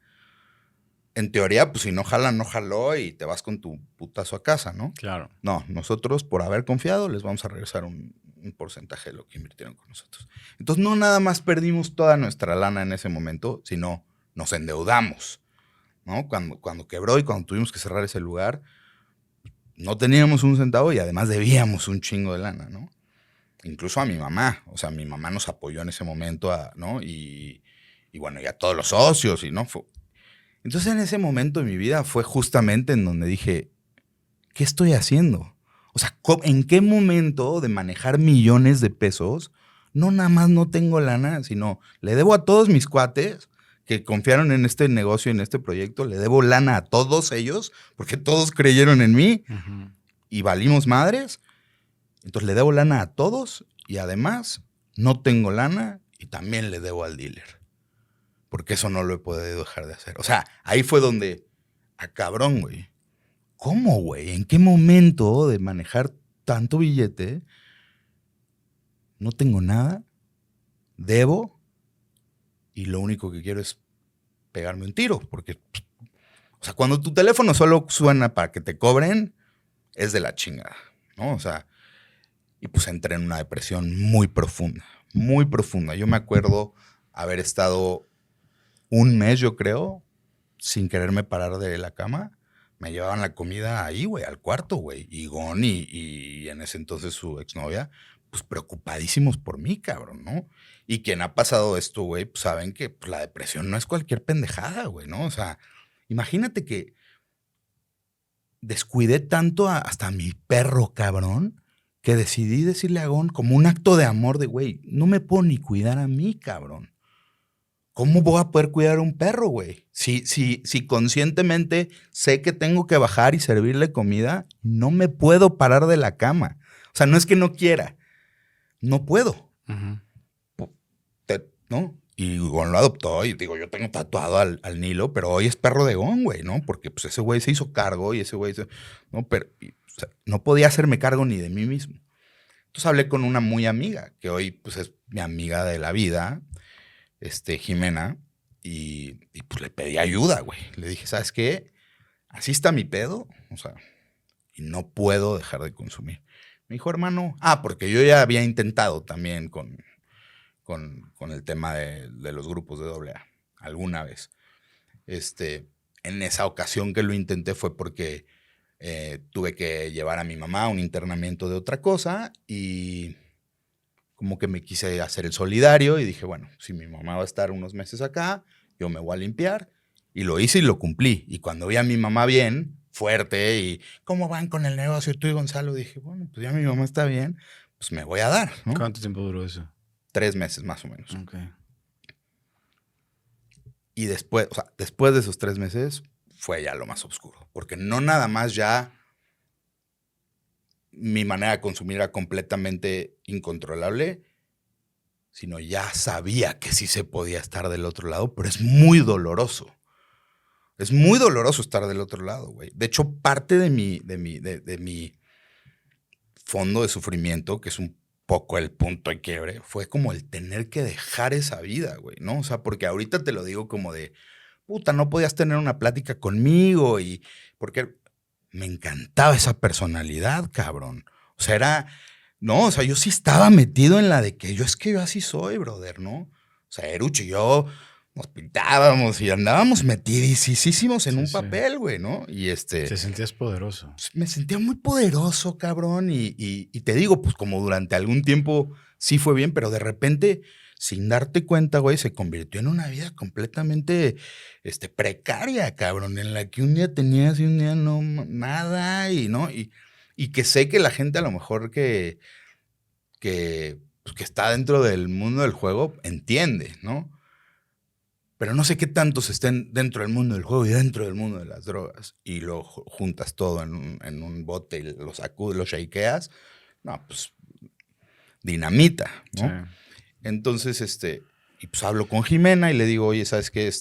en teoría, pues si no jala, no jaló y te vas con tu putazo a casa, ¿no? Claro. No, nosotros por haber confiado les vamos a regresar un porcentaje de lo que invirtieron con nosotros. Entonces, no nada más perdimos toda nuestra lana en ese momento, sino nos endeudamos, ¿no? Cuando quebró y cuando tuvimos que cerrar ese lugar, no teníamos un centavo y además debíamos un chingo de lana, ¿no? Incluso a mi mamá. O sea, mi mamá nos apoyó en ese momento, ¿no? Y bueno, y a todos los socios, y no. Entonces, en ese momento de mi vida fue justamente en donde dije, ¿qué estoy haciendo? O sea, ¿en qué momento de manejar millones de pesos no nada más no tengo lana, sino le debo a todos mis cuates que confiaron en este negocio, en este proyecto, le debo lana a todos ellos porque todos creyeron en mí y valimos madres? Entonces le debo lana a todos y además no tengo lana y también le debo al dealer. Porque eso no lo he podido dejar de hacer. O sea, ahí fue donde, cabrón, güey. ¿Cómo, güey? ¿En qué momento de manejar tanto billete no tengo nada, debo y lo único que quiero es pegarme un tiro? Porque, o sea, cuando tu teléfono solo suena para que te cobren, es de la chingada, ¿no? O sea, y pues entré en una depresión muy profunda, muy profunda. Yo me acuerdo haber estado un mes, yo creo, sin quererme parar de la cama. Me llevaban la comida ahí, güey, al cuarto, güey. Y Gon y en ese entonces su exnovia, pues preocupadísimos por mí, cabrón, ¿no? Y quien ha pasado esto, güey, pues saben que pues, la depresión no es cualquier pendejada, güey, ¿no? O sea, imagínate que descuidé tanto hasta a mi perro, cabrón, que decidí decirle a Gon como un acto de amor de, güey, no me puedo ni cuidar a mí, cabrón. ¿Cómo voy a poder cuidar a un perro, güey? Si conscientemente sé que tengo que bajar y servirle comida, no me puedo parar de la cama. O sea, no es que no quiera, no puedo. ¿No? Y Gon lo adoptó y digo, yo tengo tatuado al Nilo, pero hoy es perro de Gon, güey, ¿no? Porque pues ese güey se hizo cargo y ese güey no, pero o sea, no podía hacerme cargo ni de mí mismo. Entonces hablé con una muy amiga, que hoy pues es mi amiga de la vida, Jimena, y pues le pedí ayuda, güey. Le dije, ¿sabes qué? Así está mi pedo, o sea, y no puedo dejar de consumir. Me dijo, hermano, porque yo ya había intentado también con el tema de los grupos de AA, alguna vez. En esa ocasión que lo intenté fue porque tuve que llevar a mi mamá a un internamiento de otra cosa y como que me quise hacer el solidario y dije, bueno, si mi mamá va a estar unos meses acá, yo me voy a limpiar. Y lo hice y lo cumplí. Y cuando vi a mi mamá bien, fuerte, y ¿cómo van con el negocio tú y Gonzalo? Dije, bueno, pues ya mi mamá está bien, pues me voy a dar, ¿no? ¿Cuánto tiempo duró eso? 3 meses más o menos. Ok. Y después, o sea, después de esos 3 meses, fue ya lo más oscuro. Porque no nada más ya mi manera de consumir era completamente incontrolable, sino ya sabía que sí se podía estar del otro lado, pero es muy doloroso. Es muy doloroso estar del otro lado, güey. De hecho, parte de mi fondo de sufrimiento, que es un poco el punto de quiebre, fue como el tener que dejar esa vida, güey, ¿no? O sea, porque ahorita te lo digo como de, puta, no podías tener una plática conmigo y porque me encantaba esa personalidad, cabrón. O sea, no, o sea, yo sí estaba metido en la de que yo así soy, brother, ¿no? O sea, Eruch y yo nos pintábamos y andábamos metidísimos en un papel, güey, ¿no? Y Te sentías poderoso. Me sentía muy poderoso, cabrón, y te digo, pues como durante algún tiempo sí fue bien, pero de repente, sin darte cuenta, güey, se convirtió en una vida completamente precaria, cabrón, en la que un día tenías y un día no, nada, y no, y que sé que la gente a lo mejor que está dentro del mundo del juego entiende, ¿no? Pero no sé qué tantos estén dentro del mundo del juego y dentro del mundo de las drogas y lo juntas todo en un bote y lo sacudes, lo shakeas. No, pues dinamita, ¿no? Sí. Entonces, y pues hablo con Jimena y le digo, oye, ¿sabes qué?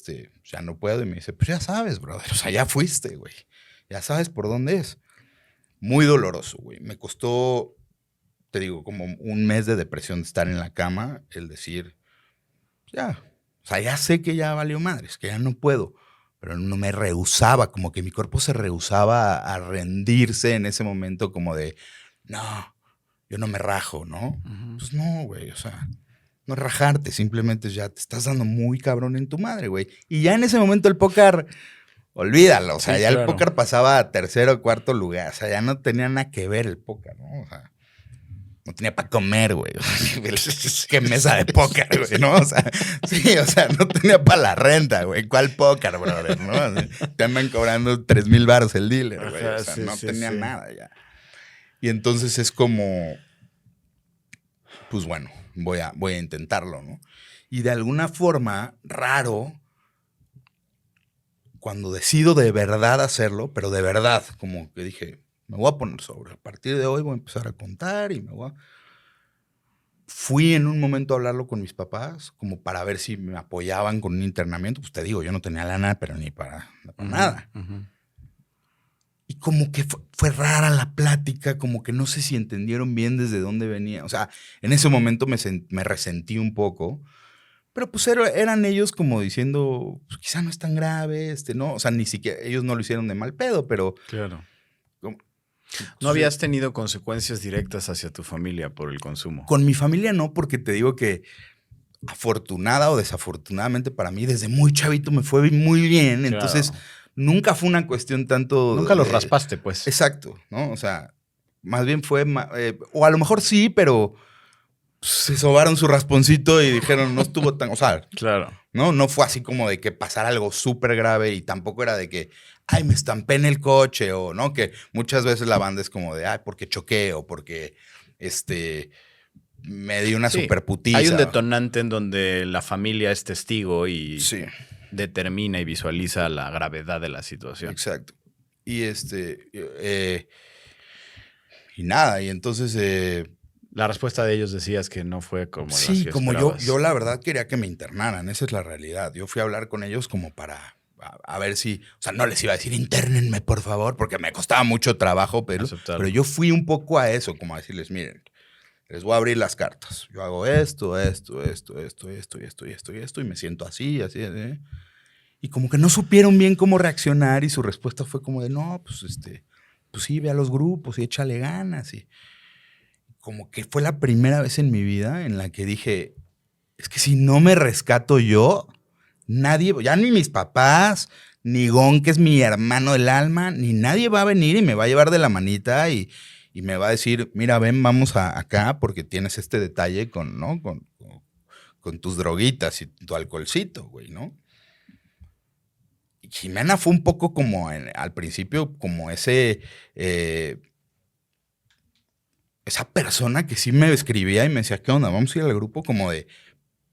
Ya no puedo. Y me dice, pues ya sabes, brother. O sea, ya fuiste, güey. Ya sabes por dónde es. Muy doloroso, güey. Me costó, te digo, como un mes de depresión de estar en la cama, el decir, ya. O sea, ya sé que ya valió madres, que ya no puedo, pero no me rehusaba, como que mi cuerpo se rehusaba a rendirse en ese momento como de, no, yo no me rajo, ¿no? Ujú. Pues no, güey, o sea, no es rajarte, simplemente ya te estás dando muy cabrón en tu madre, güey. Y ya en ese momento el póker, olvídalo, o sea, Sí, ya el claro. póker pasaba a tercero o cuarto lugar, o sea, ya no tenía nada que ver el póker, ¿no? O sea, no tenía para comer, güey. O sea, qué mesa de póker, güey, ¿no? O sea, sí, o sea, no tenía para la renta, güey. ¿Cuál póker, brother? ¿No? Así, te andan cobrando 3,000 varos el dealer, güey. Ajá, O sea, sí, no sí, tenía sí. nada ya. Y entonces es como, pues bueno, voy a intentarlo, ¿no? Y de alguna forma, raro, cuando decido de verdad hacerlo, pero de verdad, como que dije, me voy a poner sobre. A partir de hoy voy a empezar a contar y me voy a... Fui en un momento a hablarlo con mis papás, como para ver si me apoyaban con un internamiento. Pues te digo, yo no tenía lana, pero ni para nada. Ujú. Y como que fue rara la plática, como que no sé si entendieron bien desde dónde venía. O sea, en ese momento me resentí un poco, pero pues eran ellos como diciendo, pues quizá no es tan grave, ¿no? O sea, ni siquiera, ellos no lo hicieron de mal pedo, pero... Claro. como- ¿No entonces, habías tenido consecuencias directas hacia tu familia por el consumo? con mi familia no, porque te digo que afortunada o desafortunadamente para mí, desde muy chavito me fue muy bien. Entonces, Claro. nunca fue una cuestión tanto Nunca los de... raspaste, pues. Exacto, ¿no? O sea, más bien fue... o a lo mejor sí, pero se sobaron su rasponcito y dijeron, no estuvo tan... O sea, Claro. no fue así como de que pasara algo súper grave y tampoco era de que, ay, me estampé en el coche o, ¿no? Que muchas veces la banda es como de, ay, porque choqué o porque, me di una Sí. super putiza. Hay un detonante en donde la familia es testigo y Sí, determina y visualiza la gravedad de la situación. exacto. Y y nada, y entonces, La respuesta de ellos decías que no fue como la sí, que como yo esperabas. la verdad quería que me internaran, esa es la realidad. Yo fui a hablar con ellos como para a ver si, o sea, no les iba a decir internenme, por favor, porque me costaba mucho trabajo, pero Aceptarlo. yo fui un poco a eso, como a decirles, miren, les voy a abrir las cartas. Yo hago esto, esto, esto, esto, esto, y esto, y esto, y esto, y me siento así, así, así. Y como que no supieron bien cómo reaccionar y su respuesta fue como de, no, pues pues sí, ve a los grupos y échale ganas. Y como que fue la primera vez en mi vida en la que dije, es que si no me rescato yo, nadie, ya ni mis papás, ni Gon, que es mi hermano del alma, ni nadie va a venir y me va a llevar de la manita y me va a decir, mira, ven, vamos acá porque tienes este detalle con, ¿no? Con tus droguitas y tu alcoholcito, güey, ¿no? Jimena fue un poco como al principio, como esa persona que sí me escribía y me decía, ¿qué onda? Vamos a ir al grupo como de...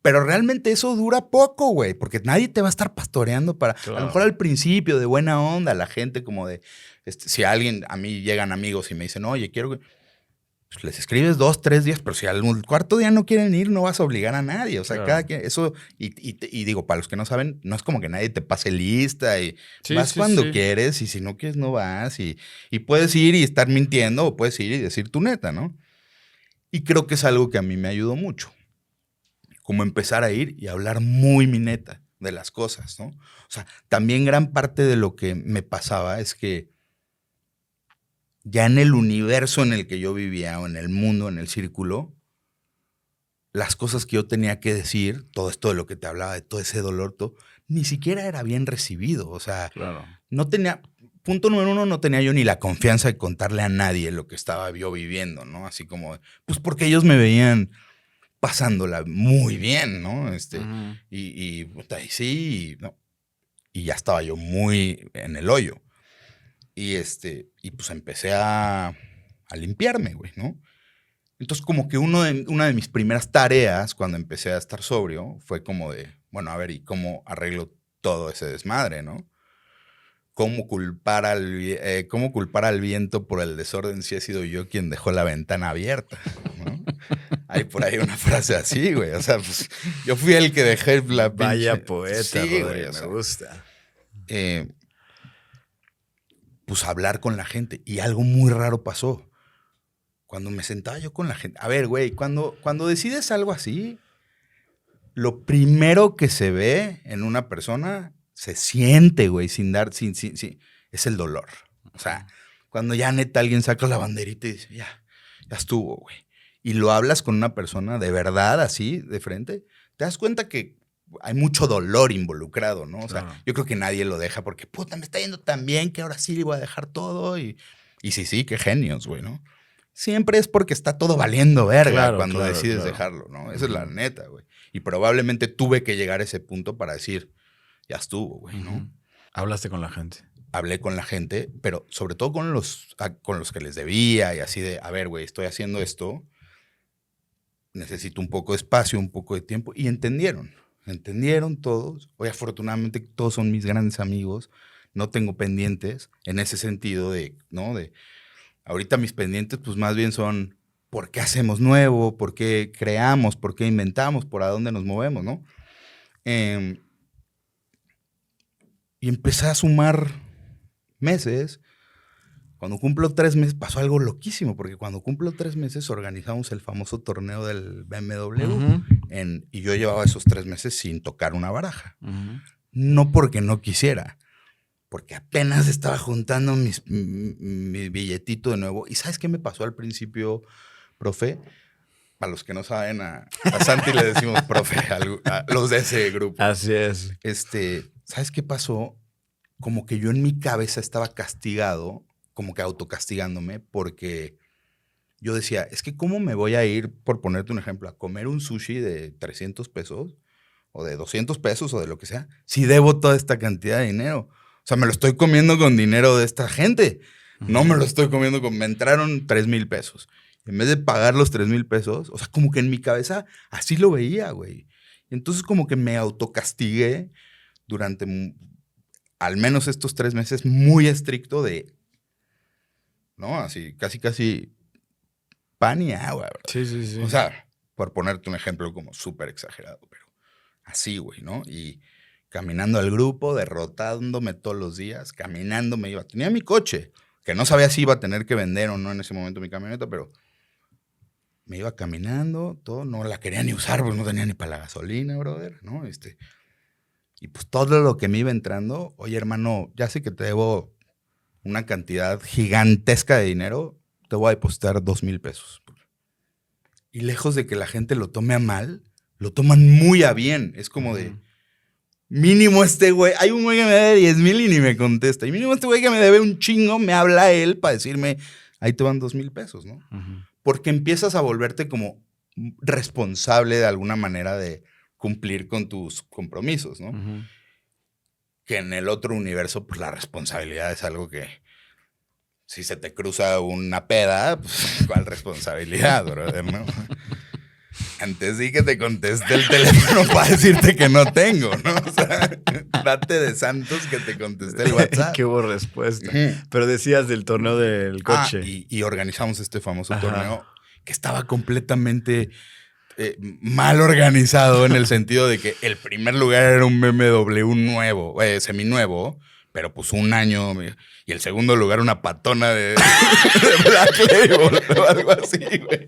Pero realmente eso dura poco, güey, porque nadie te va a estar pastoreando para... A lo mejor Claro. al principio, de buena onda, la gente como de... si alguien, a mí llegan amigos y me dicen, oye, quiero... Pues les escribes 2, 3 días, pero si al cuarto día no quieren ir, no vas a obligar a nadie. O sea, Claro. cada quien, eso, y digo, para los que no saben, no es como que nadie te pase lista y Sí, vas sí, cuando sí. quieres y si no quieres no vas y puedes ir y estar mintiendo o puedes ir y decir tu neta, ¿no? Y creo que es algo que a mí me ayudó mucho, como empezar a ir y hablar muy mi neta de las cosas, ¿no? O sea, también gran parte de lo que me pasaba es que ya en el universo en el que yo vivía o en el mundo, en el círculo, las cosas que yo tenía que decir, todo esto de lo que te hablaba, de todo ese dolor, todo, ni siquiera era bien recibido. O sea, Claro. no tenía, punto número uno, no tenía yo ni la confianza de contarle a nadie lo que estaba yo viviendo, ¿no? Así como, pues porque ellos me veían pasándola muy bien, ¿no? Ujú. Puta, y sí, no. Y ya estaba yo muy en el hoyo. Y pues empecé a limpiarme, güey, ¿no? Entonces, como que una de mis primeras tareas cuando empecé a estar sobrio fue como de, bueno, a ver, ¿y cómo arreglo todo ese desmadre, no? ¿Cómo culpar al viento por el desorden si he sido yo quien dejó la ventana abierta, ¿no? Hay por ahí una frase así, güey. O sea, pues yo fui el que dejé la pinche... Vaya poeta, Sí, Rodri, güey, o me sea, gusta. pues hablar con la gente. Y algo muy raro pasó. Cuando me sentaba yo con la gente. A ver, güey, cuando decides algo así, lo primero que se ve en una persona se siente, güey, es el dolor. O sea, cuando ya neta alguien saca la banderita y dice, ya, ya estuvo, güey. Y lo hablas con una persona de verdad, así, de frente, te das cuenta que hay mucho dolor involucrado, ¿no? O sea, Claro. yo creo que nadie lo deja porque, puta, me está yendo tan bien que ahora sí le voy a dejar todo. Y sí, qué genios, güey, ¿no? Siempre es porque está todo valiendo verga Claro, cuando claro, decides claro. dejarlo, ¿no? Esa es la neta, güey. Y probablemente tuve que llegar a ese punto para decir, ya estuvo, güey, ¿no? Hablaste con la gente. Hablé con la gente, pero sobre todo con los que les debía y así de, a ver, güey, estoy haciendo esto, necesito un poco de espacio, un poco de tiempo, y entendieron todos. Hoy afortunadamente todos son mis grandes amigos, no tengo pendientes en ese sentido de, ¿no? De, ahorita mis pendientes pues más bien son, ¿por qué hacemos nuevo? ¿Por qué creamos? ¿Por qué inventamos? ¿Por a dónde nos movemos? ¿No? Y empecé a sumar meses. Cuando cumplo 3 meses, pasó algo loquísimo, porque cuando cumplo 3 meses organizamos el famoso torneo del BMW y yo llevaba esos 3 meses sin tocar una baraja. No porque no quisiera, porque apenas estaba juntando mi billetito de nuevo. ¿Y sabes qué me pasó al principio, profe? Para los que no saben, a Santi le decimos profe, a los de ese grupo. Así es. ¿Sabes qué pasó? Como que yo en mi cabeza estaba castigado, como que autocastigándome, porque yo decía, es que ¿cómo me voy a ir, por ponerte un ejemplo, a comer un sushi de 300 pesos o de 200 pesos o de lo que sea, si debo toda esta cantidad de dinero? O sea, me lo estoy comiendo con dinero de esta gente. No me lo estoy comiendo con... Me entraron 3,000 pesos. En vez de pagar los 3,000 pesos, o sea, como que en mi cabeza así lo veía, güey. Entonces como que me autocastigué durante al menos estos 3 meses muy estricto de... ¿No? Así, casi pan y agua, ¿verdad? Sí, sí, sí. O sea, por ponerte un ejemplo como súper exagerado, pero así, güey, ¿no? Y caminando al grupo, derrotándome todos los días, caminando me iba. Tenía mi coche, que no sabía si iba a tener que vender o no en ese momento mi camioneta, pero me iba caminando, todo, no la quería ni usar porque no tenía ni para la gasolina, brother, ¿no? Y pues todo lo que me iba entrando, oye, hermano, ya sé que te debo una cantidad gigantesca de dinero, te voy a depositar 2,000 pesos. Y lejos de que la gente lo tome a mal, lo toman muy a bien. Es como de, mínimo este güey, hay un güey que me debe 10,000 y ni me contesta. Y mínimo este güey que me debe un chingo, me habla él para decirme, ahí te van 2,000 pesos, ¿no? Porque empiezas a volverte como responsable de alguna manera de cumplir con tus compromisos, ¿no? Que en el otro universo, pues la responsabilidad es algo que si se te cruza una peda, pues ¿cuál responsabilidad, brother, no? Antes sí que te conteste el teléfono para decirte que no tengo, ¿no? O sea, date de santos que te contesté el WhatsApp. Qué hubo respuesta. Pero decías del torneo del coche. Y organizamos este famoso torneo que estaba completamente mal organizado en el sentido de que el primer lugar era un BMW nuevo, seminuevo, pero pues un año, y el segundo lugar una patona de Black Label o algo así, güey.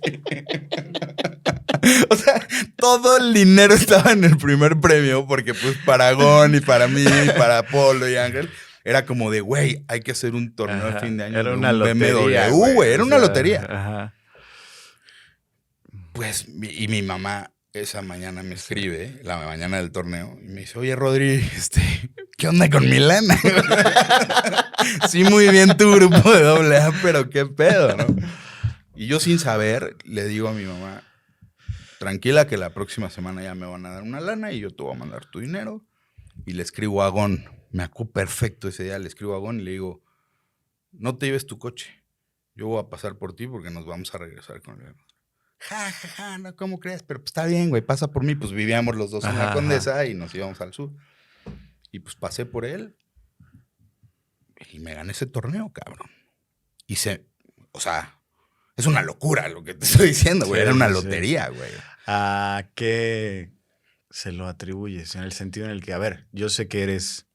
O sea, todo el dinero estaba en el primer premio porque pues para Gon y para mí y para Polo y Ángel era como de, güey, hay que hacer un torneo de fin de año. Era una lotería, güey. Era una lotería. Ajá. Pues, y mi mamá esa mañana me escribe, la mañana del torneo, y me dice, oye, Rodri, ¿qué onda con mi lana? Sí, muy bien tu grupo de AA, pero qué pedo, ¿no? Y yo sin saber le digo a mi mamá, tranquila que la próxima semana ya me van a dar una lana y yo te voy a mandar tu dinero. Y le escribo a Gon, me acuerdo perfecto ese día, le escribo a Gon y le digo, no te lleves tu coche, yo voy a pasar por ti porque nos vamos a regresar con él. Ja, no, ¿cómo crees? Pero pues está bien, güey, pasa por mí. Pues vivíamos los dos en la Condesa y nos íbamos al sur. Y pues pasé por él y me gané ese torneo, cabrón. O sea, es una locura lo que te estoy diciendo, güey. Era una lotería, güey. ¿A qué se lo atribuyes? En el sentido en el que, a ver, yo sé que eres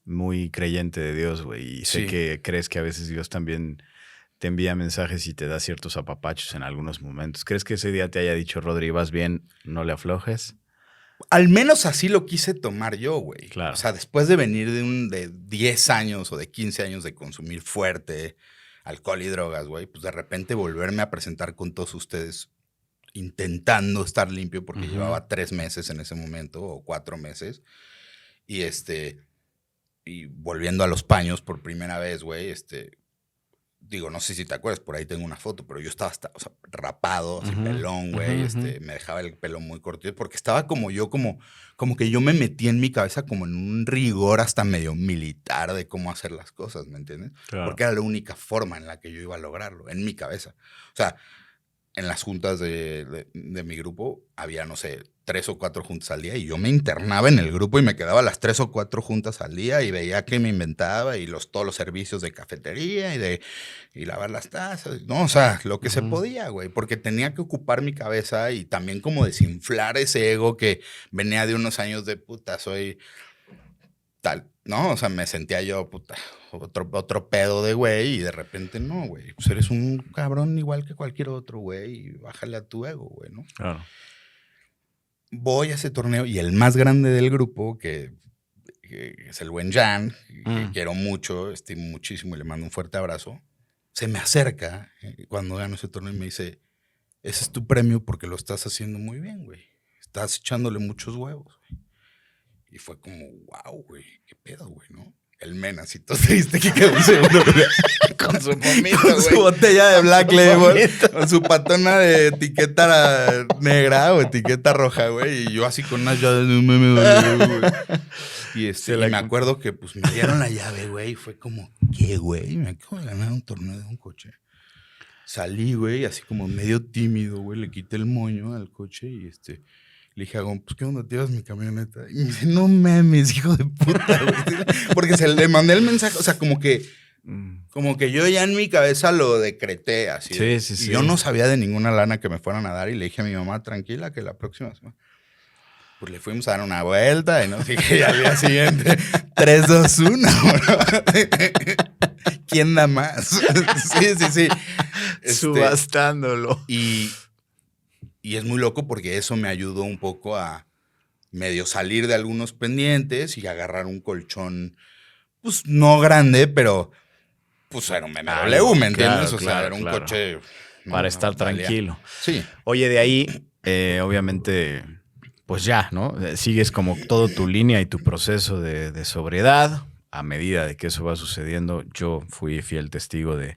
muy creyente de Dios, güey, y sé que crees que a veces Dios también te envía mensajes y te da ciertos apapachos en algunos momentos. ¿Crees que ese día te haya dicho, Rodri, vas bien, no le aflojes? Al menos así lo quise tomar yo, güey. Claro. O sea, después de venir de 10 años o de 15 años de consumir fuerte, alcohol y drogas, güey, pues de repente volverme a presentar con todos ustedes intentando estar limpio porque llevaba 3 meses en ese momento o 4 meses y y volviendo a los paños por primera vez, güey, digo, no sé si te acuerdas, por ahí tengo una foto, pero yo estaba hasta, o sea, rapado, así pelón, güey, me dejaba el pelo muy cortito, porque estaba como que yo me metí en mi cabeza como en un rigor hasta medio militar de cómo hacer las cosas, ¿me entiendes? Claro. Porque era la única forma en la que yo iba a lograrlo, en mi cabeza. O sea, en las juntas de mi grupo había, no sé, 3 o 4 juntas al día y yo me internaba en el grupo y me quedaba las 3 o 4 juntas al día y veía que me inventaba y todos los servicios de cafetería y lavar las tazas. No, o sea, lo que se podía, güey, porque tenía que ocupar mi cabeza y también como desinflar ese ego que venía de unos años de puta, soy tal, ¿no? O sea, me sentía yo, puta, otro pedo de güey y de repente no, güey. Pues eres un cabrón igual que cualquier otro, güey, y bájale a tu ego, güey, ¿no? Claro. Voy a ese torneo y el más grande del grupo, que es el buen Jan, que quiero mucho, estimo muchísimo y le mando un fuerte abrazo, se me acerca cuando gano ese torneo y me dice, ese es tu premio porque lo estás haciendo muy bien, güey. Estás echándole muchos huevos, güey. Y fue como, wow, güey, qué pedo, güey, ¿no? El men así todo triste que quedó en segundo lugar. Con su pomito, güey. Con su botella de Black Label. Con su patona de etiqueta negra o etiqueta roja, güey. Y yo así con unas llaves de un meme, güey. Y me acuerdo que pues me dieron la llave, güey. Y fue como, ¿qué, güey? Me acabo de ganar un torneo de un coche. Salí, güey, así como medio tímido, güey. Le quité el moño al coche y le dije a Gon, pues, ¿qué onda? ¿Te llevas mi camioneta? Y me dice, no mames, hijo de puta, güey. Porque le mandé el mensaje, o sea, como que yo ya en mi cabeza lo decreté así. Sí. Y yo no sabía de ninguna lana que me fueran a dar y le dije a mi mamá, tranquila, que la próxima semana. Pues le fuimos a dar una vuelta y no sé qué, y al día siguiente, 3, 2, 1. ¿Quién da más? Sí. Subastándolo. Y es muy loco porque eso me ayudó un poco a medio salir de algunos pendientes y agarrar un colchón, pues no grande, pero pues era un BMW, ¿me entiendes? Claro, era un coche. Para estar tranquilo. Sí. Oye, de ahí, obviamente, pues ya, ¿no? Sigues como todo tu línea y tu proceso de sobriedad. A medida de que eso va sucediendo, yo fui fiel testigo de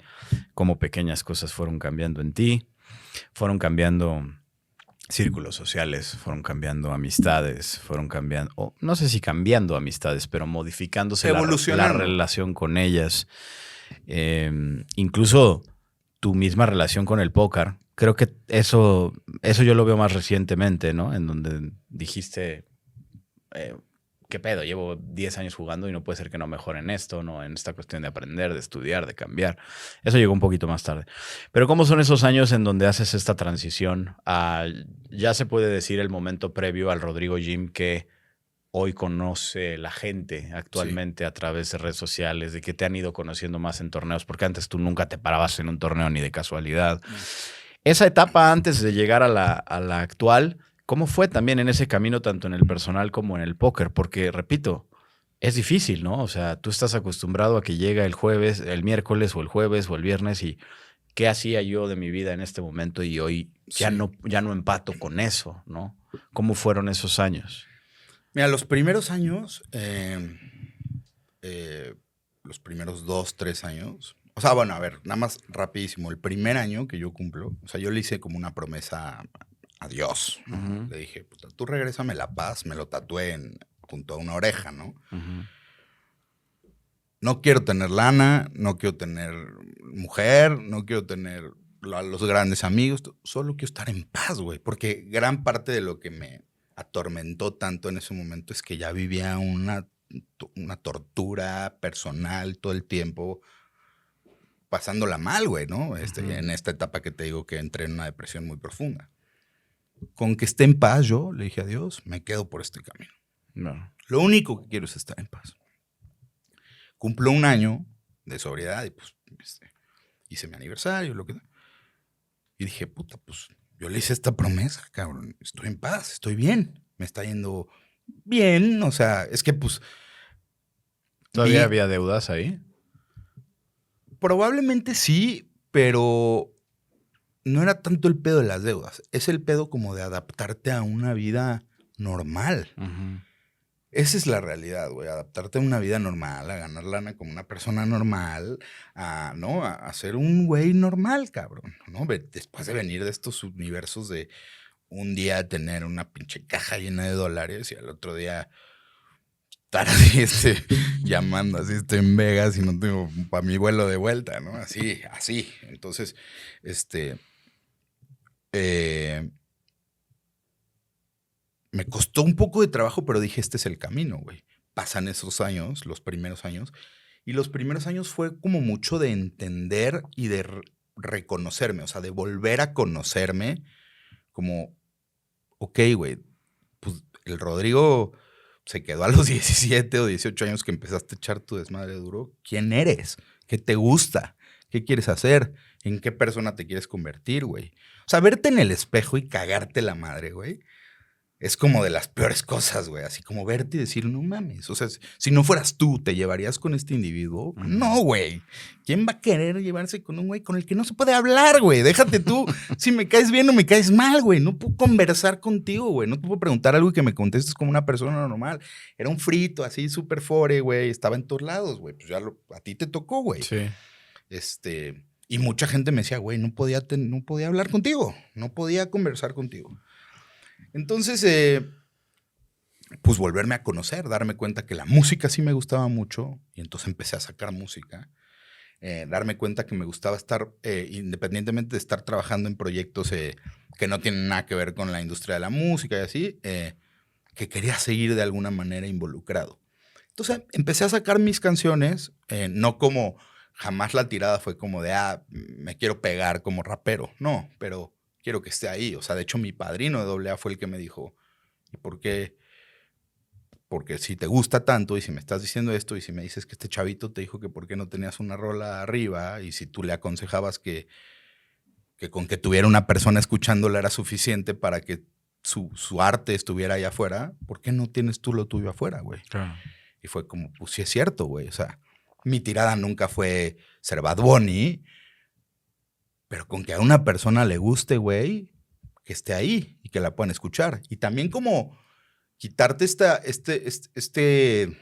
cómo pequeñas cosas fueron cambiando en ti, fueron cambiando círculos sociales, fueron cambiando amistades, fueron cambiando, no sé si cambiando amistades, pero modificándose la relación con ellas. Incluso tu misma relación con el póker. Creo que eso yo lo veo más recientemente, ¿no? En donde dijiste, ¿qué pedo? Llevo 10 años jugando y no puede ser que no mejore en esto, ¿no? En esta cuestión de aprender, de estudiar, de cambiar. Eso llegó un poquito más tarde. Pero ¿cómo son esos años en donde haces esta transición a, ya se puede decir, el momento previo al Rodrigo Jim que hoy conoce la gente actualmente a través de redes sociales, de que te han ido conociendo más en torneos? Porque antes tú nunca te parabas en un torneo ni de casualidad. Esa etapa antes de llegar a la actual, ¿cómo fue también en ese camino, tanto en el personal como en el póker? Porque, repito, es difícil, ¿no? O sea, tú estás acostumbrado a que llega el jueves, el miércoles o el jueves o el viernes y ¿qué hacía yo de mi vida en este momento? Y hoy ya no empato con eso, ¿no? ¿Cómo fueron esos años? Mira, los primeros años, los primeros 2, 3 años, o sea, bueno, a ver, nada más rapidísimo, el primer año que yo cumplo, o sea, yo le hice como una promesa a Dios, ¿no? Le dije, puta, tú regrésame la paz, me lo tatué junto a una oreja, ¿no? No quiero tener lana, no quiero tener mujer, no quiero tener los grandes amigos, solo quiero estar en paz, güey, porque gran parte de lo que me atormentó tanto en ese momento es que ya vivía una tortura personal todo el tiempo, pasándola mal, güey, ¿no? En esta etapa que te digo que entré en una depresión muy profunda. Con que esté en paz, yo le dije a Dios, me quedo por este camino. No. Lo único que quiero es estar en paz. Cumplo un año de sobriedad y pues hice mi aniversario, lo que sea. Y dije, puta, pues yo le hice esta promesa, cabrón. Estoy en paz, estoy bien. Me está yendo bien. O sea, es que pues... ¿Todavía había deudas ahí? Probablemente sí, pero no era tanto el pedo de las deudas. Es el pedo como de adaptarte a una vida normal. Ujú. Esa es la realidad, güey. Adaptarte a una vida normal, a ganar lana como una persona normal, ¿no? A ser un güey normal, cabrón, ¿no? Después de venir de estos universos de un día tener una pinche caja llena de dólares y al otro día estar así, llamando, así estoy en Vegas y no tengo para mi vuelo de vuelta, ¿no? Así. Entonces, eh, me costó un poco de trabajo, pero dije, este es el camino, güey. Pasan esos años, los primeros años, y los primeros años fue como mucho de entender y de reconocerme, o sea, de volver a conocerme como, ok, güey, pues el Rodrigo se quedó a los 17 o 18 años que empezaste a echar tu desmadre duro. ¿Quién eres? ¿Qué te gusta? ¿Qué quieres hacer? ¿En qué persona te quieres convertir, güey? O sea, verte en el espejo y cagarte la madre, güey, es como de las peores cosas, güey. Así como verte y decir, no mames. O sea, si no fueras tú, ¿te llevarías con este individuo? Ujú. No, güey. ¿Quién va a querer llevarse con un güey con el que no se puede hablar, güey? Déjate tú si me caes bien o me caes mal, güey. No puedo conversar contigo, güey. No te puedo preguntar algo y que me contestes como una persona normal. Era un frito así, súper fore, güey. Estaba en todos lados, güey. Pues ya a ti te tocó, güey. Sí. Y mucha gente me decía, güey, no podía hablar contigo. No podía conversar contigo. Entonces, pues volverme a conocer, darme cuenta que la música sí me gustaba mucho y entonces empecé a sacar música, darme cuenta que me gustaba estar, independientemente de estar trabajando en proyectos que no tienen nada que ver con la industria de la música y así, que quería seguir de alguna manera involucrado. Entonces empecé a sacar mis canciones, no como jamás la tirada fue como de, me quiero pegar como rapero, no, pero quiero que esté ahí. O sea, de hecho mi padrino de AA fue el que me dijo, ¿y por qué? Porque si te gusta tanto y si me estás diciendo esto y si me dices que este chavito te dijo que por qué no tenías una rola arriba y si tú le aconsejabas que con que tuviera una persona escuchándola era suficiente para que su arte estuviera allá afuera, ¿por qué no tienes tú lo tuyo afuera, güey? Claro. Y fue como, pues sí es cierto, güey. O sea, mi tirada nunca fue ser Bad Bunny, pero con que a una persona le guste, güey, que esté ahí y que la puedan escuchar. Y también como quitarte este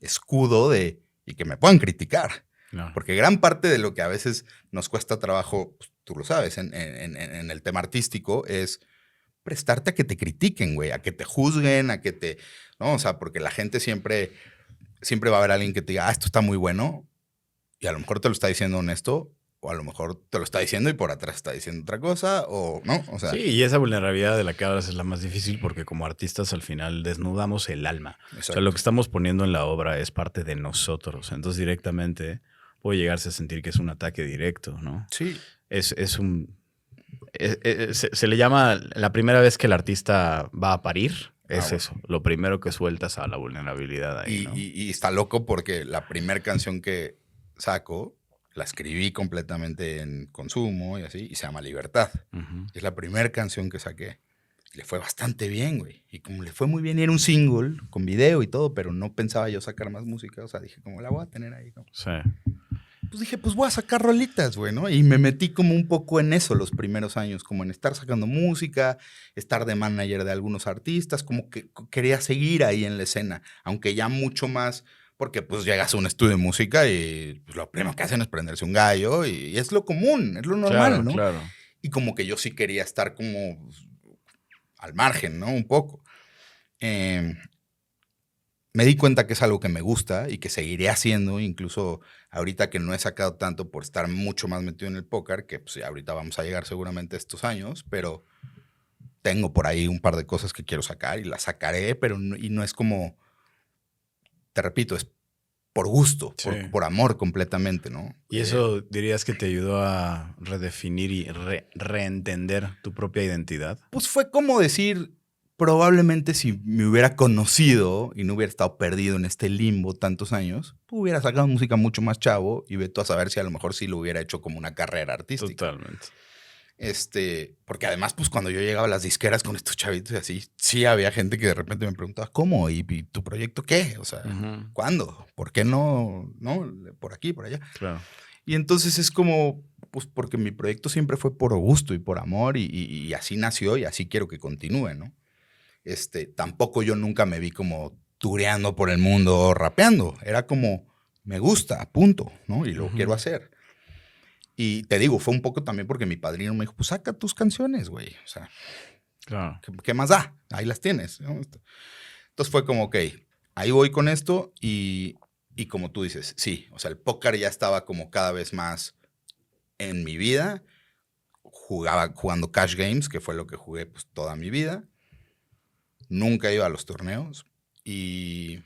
escudo y que me puedan criticar. Claro. Porque gran parte de lo que a veces nos cuesta trabajo, pues, tú lo sabes, en el tema artístico, es prestarte a que te critiquen, güey, a que te juzguen, a que te... ¿no? O sea, porque la gente siempre va a haber alguien que te diga, esto está muy bueno, y a lo mejor te lo está diciendo honesto, o a lo mejor te lo está diciendo y por atrás está diciendo otra cosa, o no, o sea... Sí, y esa vulnerabilidad de la que hablas es la más difícil porque como artistas al final desnudamos el alma. Exacto. O sea, lo que estamos poniendo en la obra es parte de nosotros. Entonces directamente puede llegarse a sentir que es un ataque directo, ¿no? Sí. Se le llama la primera vez que el artista va a parir. Es bueno. eso, lo primero que sueltas a la vulnerabilidad ahí, ¿no? Y está loco porque la primera canción que saco la escribí completamente en Consumo y así, y se llama Libertad. Ujú. Es la primera canción que saqué. Y le fue bastante bien, güey. Y como le fue muy bien, y era un single con video y todo, pero no pensaba yo sacar más música. O sea, dije, como la voy a tener ahí. ¿No? Sí. Pues dije, pues voy a sacar rolitas, güey, ¿no? Y me metí como un poco en eso los primeros años, como en estar sacando música, estar de manager de algunos artistas, como que quería seguir ahí en la escena, aunque ya mucho más, porque pues llegas a un estudio de música y pues, lo primero que hacen es prenderse un gallo y es lo común, es lo normal, Claro, ¿no? claro. Y como que yo sí quería estar como pues, al margen, ¿no? Un poco. Me di cuenta que es algo que me gusta y que seguiré haciendo, incluso ahorita que no he sacado tanto por estar mucho más metido en el póker, que pues ahorita vamos a llegar seguramente a estos años, pero tengo por ahí un par de cosas que quiero sacar y las sacaré, pero no es como, te repito, es por gusto, Sí. por amor completamente, ¿no? ¿Y eso dirías que te ayudó a redefinir y reentender tu propia identidad? Pues fue como decir, probablemente si me hubiera conocido y no hubiera estado perdido en este limbo tantos años, pues hubiera sacado música mucho más chavo y vete a saber si a lo mejor sí lo hubiera hecho como una carrera artística. Totalmente. Porque además, pues cuando yo llegaba a las disqueras con estos chavitos y así, sí había gente que de repente me preguntaba, ¿cómo? ¿Y tu proyecto qué? O sea, ¿cuándo? ¿Por qué no? ¿No? Por aquí, por allá. Claro. Y entonces es como, pues porque mi proyecto siempre fue por gusto y por amor y así nació y así quiero que continúe, ¿no? Tampoco yo nunca me vi como tureando por el mundo rapeando. Era como, me gusta, punto, ¿no? Y lo quiero hacer. Y te digo, fue un poco también porque mi padrino me dijo, pues saca tus canciones, güey. O sea, Claro. ¿qué más da? Ahí las tienes, ¿no? Entonces fue como, ok, ahí voy con esto y como tú dices, sí, o sea, el póker ya estaba como cada vez más en mi vida. Jugando cash games, que fue lo que jugué pues toda mi vida. Nunca iba a los torneos y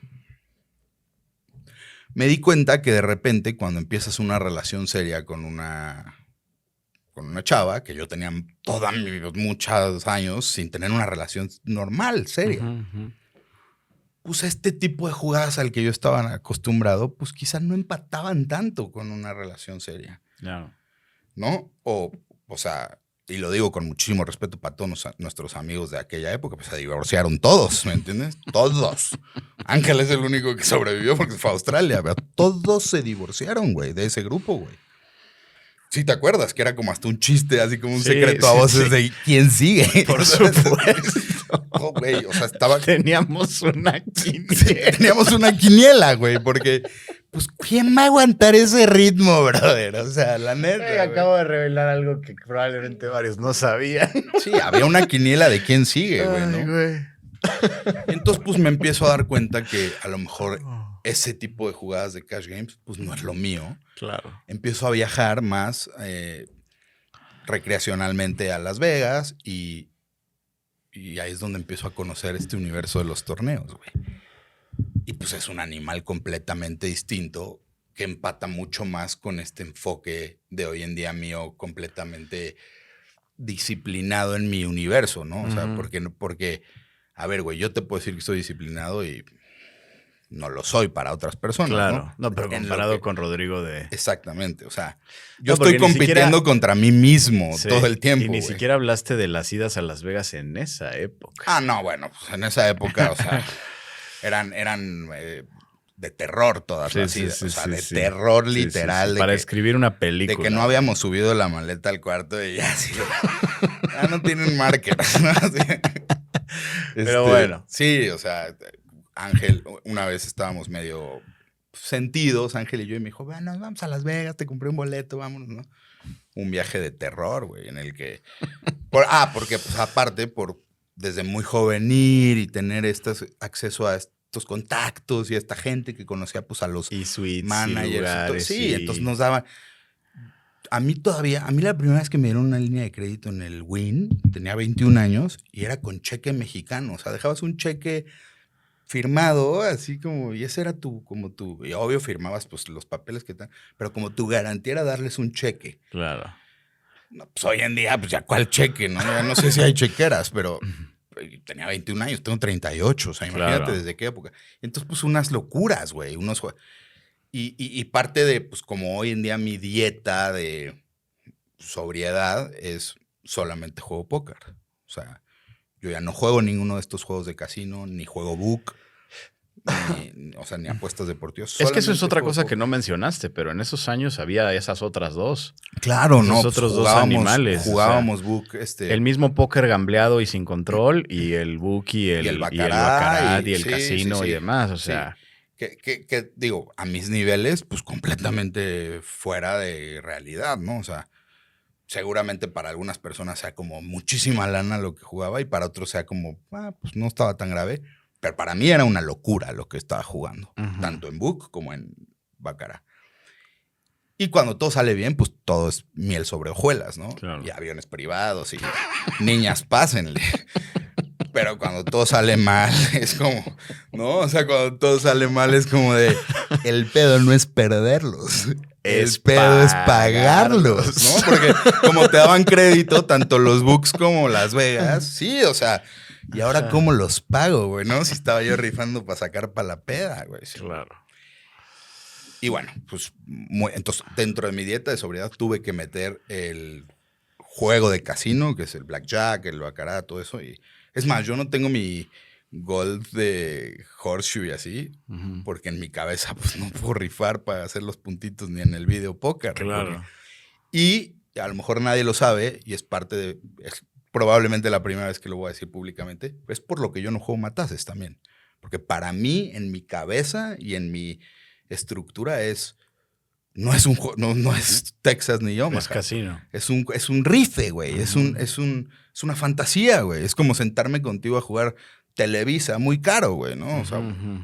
me di cuenta que de repente cuando empiezas una relación seria con una chava, que yo tenía muchos años sin tener una relación normal, seria, pues este tipo de jugadas al que yo estaba acostumbrado, pues quizás no empataban tanto con una relación seria. Claro. ¿No? O sea, y lo digo con muchísimo respeto para todos nuestros amigos de aquella época, pues se divorciaron todos, ¿me entiendes? Todos. Ángel es el único que sobrevivió porque fue a Australia, pero todos se divorciaron, güey, de ese grupo, güey. Sí, ¿te acuerdas? Que era como hasta un chiste, así como un secreto a voces de quién sigue. Por supuesto. Oh, güey, o sea, estaba... Teníamos una quiniela. Sí, teníamos una quiniela, güey, porque... Pues, ¿quién va a aguantar ese ritmo, brother? O sea, la neta. Acabo de revelar algo que probablemente varios no sabían. Sí, había una quiniela de quién sigue, güey, ¿no? Ay, güey. Entonces, pues me empiezo a dar cuenta que a lo mejor ese tipo de jugadas de cash games, pues no es lo mío. Claro. Empiezo a viajar más recreacionalmente a Las Vegas y ahí es donde empiezo a conocer este universo de los torneos, güey. Y pues es un animal completamente distinto que empata mucho más con este enfoque de hoy en día mío completamente disciplinado en mi universo, ¿no? O sea, porque, a ver, güey, yo te puedo decir que estoy disciplinado y no lo soy para otras personas, Claro. ¿no? Pero comparado con Rodrigo de... Exactamente, o sea, yo estoy compitiendo contra mí mismo todo el tiempo, y ni güey. siquiera hablaste de las idas a Las Vegas en esa época. Ah, no, bueno, pues en esa época, o sea... Eran de terror todas las idas. O sea, de terror literal. Sí. Para escribir una película. De que no habíamos subido la maleta al cuarto y ya así. Ya no tienen marker. ¿No? Pero bueno. Sí, o sea, Ángel, una vez estábamos medio sentidos, Ángel y yo, y me dijo, bueno, vamos a Las Vegas, te compré un boleto, vámonos, ¿no? Un viaje de terror, güey, en el que... porque pues aparte, desde muy joven ir y tener acceso a estos contactos y a esta gente que conocía pues a los managers y lugares, sí, entonces nos daban... A mí la primera vez que me dieron una línea de crédito en el Wynn, tenía 21 años y era con cheque mexicano. O sea, dejabas un cheque firmado, así como, y ese era y obvio firmabas pues los papeles que tal, pero como tu garantía era darles un cheque. Claro. No, pues hoy en día, pues ya cuál cheque, ¿no? Ya no sé si hay chequeras, pero tenía 21 años, tengo 38, o sea, imagínate desde qué época. Entonces, pues unas locuras, güey, Y parte de, pues como hoy en día mi dieta de sobriedad es solamente juego póker. O sea, yo ya no juego ninguno de estos juegos de casino, ni juego book, ni apuestas deportivas. Es que eso es otra cosa que no mencionaste, pero en esos años había esas otras dos. Claro, esos no. Otros dos animales. Jugábamos book. El mismo póker gambleado y sin control, y el book y el baccarat y el casino y demás. O sea... Que digo, a mis niveles, pues completamente fuera de realidad, ¿no? O sea, seguramente para algunas personas sea como muchísima lana lo que jugaba y para otros sea como, pues no estaba tan grave. Pero para mí era una locura lo que estaba jugando, tanto en book como en baccarat. Y cuando todo sale bien, pues todo es miel sobre hojuelas, ¿no? Claro. Y aviones privados y niñas, pásenle. Pero cuando todo sale mal, es como, ¿no? O sea, cuando todo sale mal es como de, el pedo no es perderlos, el pedo es pagarlos, ¿no? Porque como te daban crédito, tanto los books como Las Vegas, sí, o sea, y ahora ¿cómo los pago, güey, no? Si estaba yo rifando para sacar para la peda, güey. Sí. Claro. Y bueno, pues, entonces, dentro de mi dieta de sobriedad tuve que meter el juego de casino, que es el blackjack, el baccarat, todo eso, y... Es más, yo no tengo mi gold de horseshoe y así, porque en mi cabeza pues no puedo rifar para hacer los puntitos ni en el video póker. Claro. Y a lo mejor nadie lo sabe y es probablemente la primera vez que lo voy a decir públicamente, es por lo que yo no juego matases también. Porque para mí, en mi cabeza y en mi estructura no es un juego, no es Texas ni Omaha. Es casino. Es un rife, güey. Es una fantasía, güey. Es como sentarme contigo a jugar Televisa, muy caro, güey, ¿no? O sea,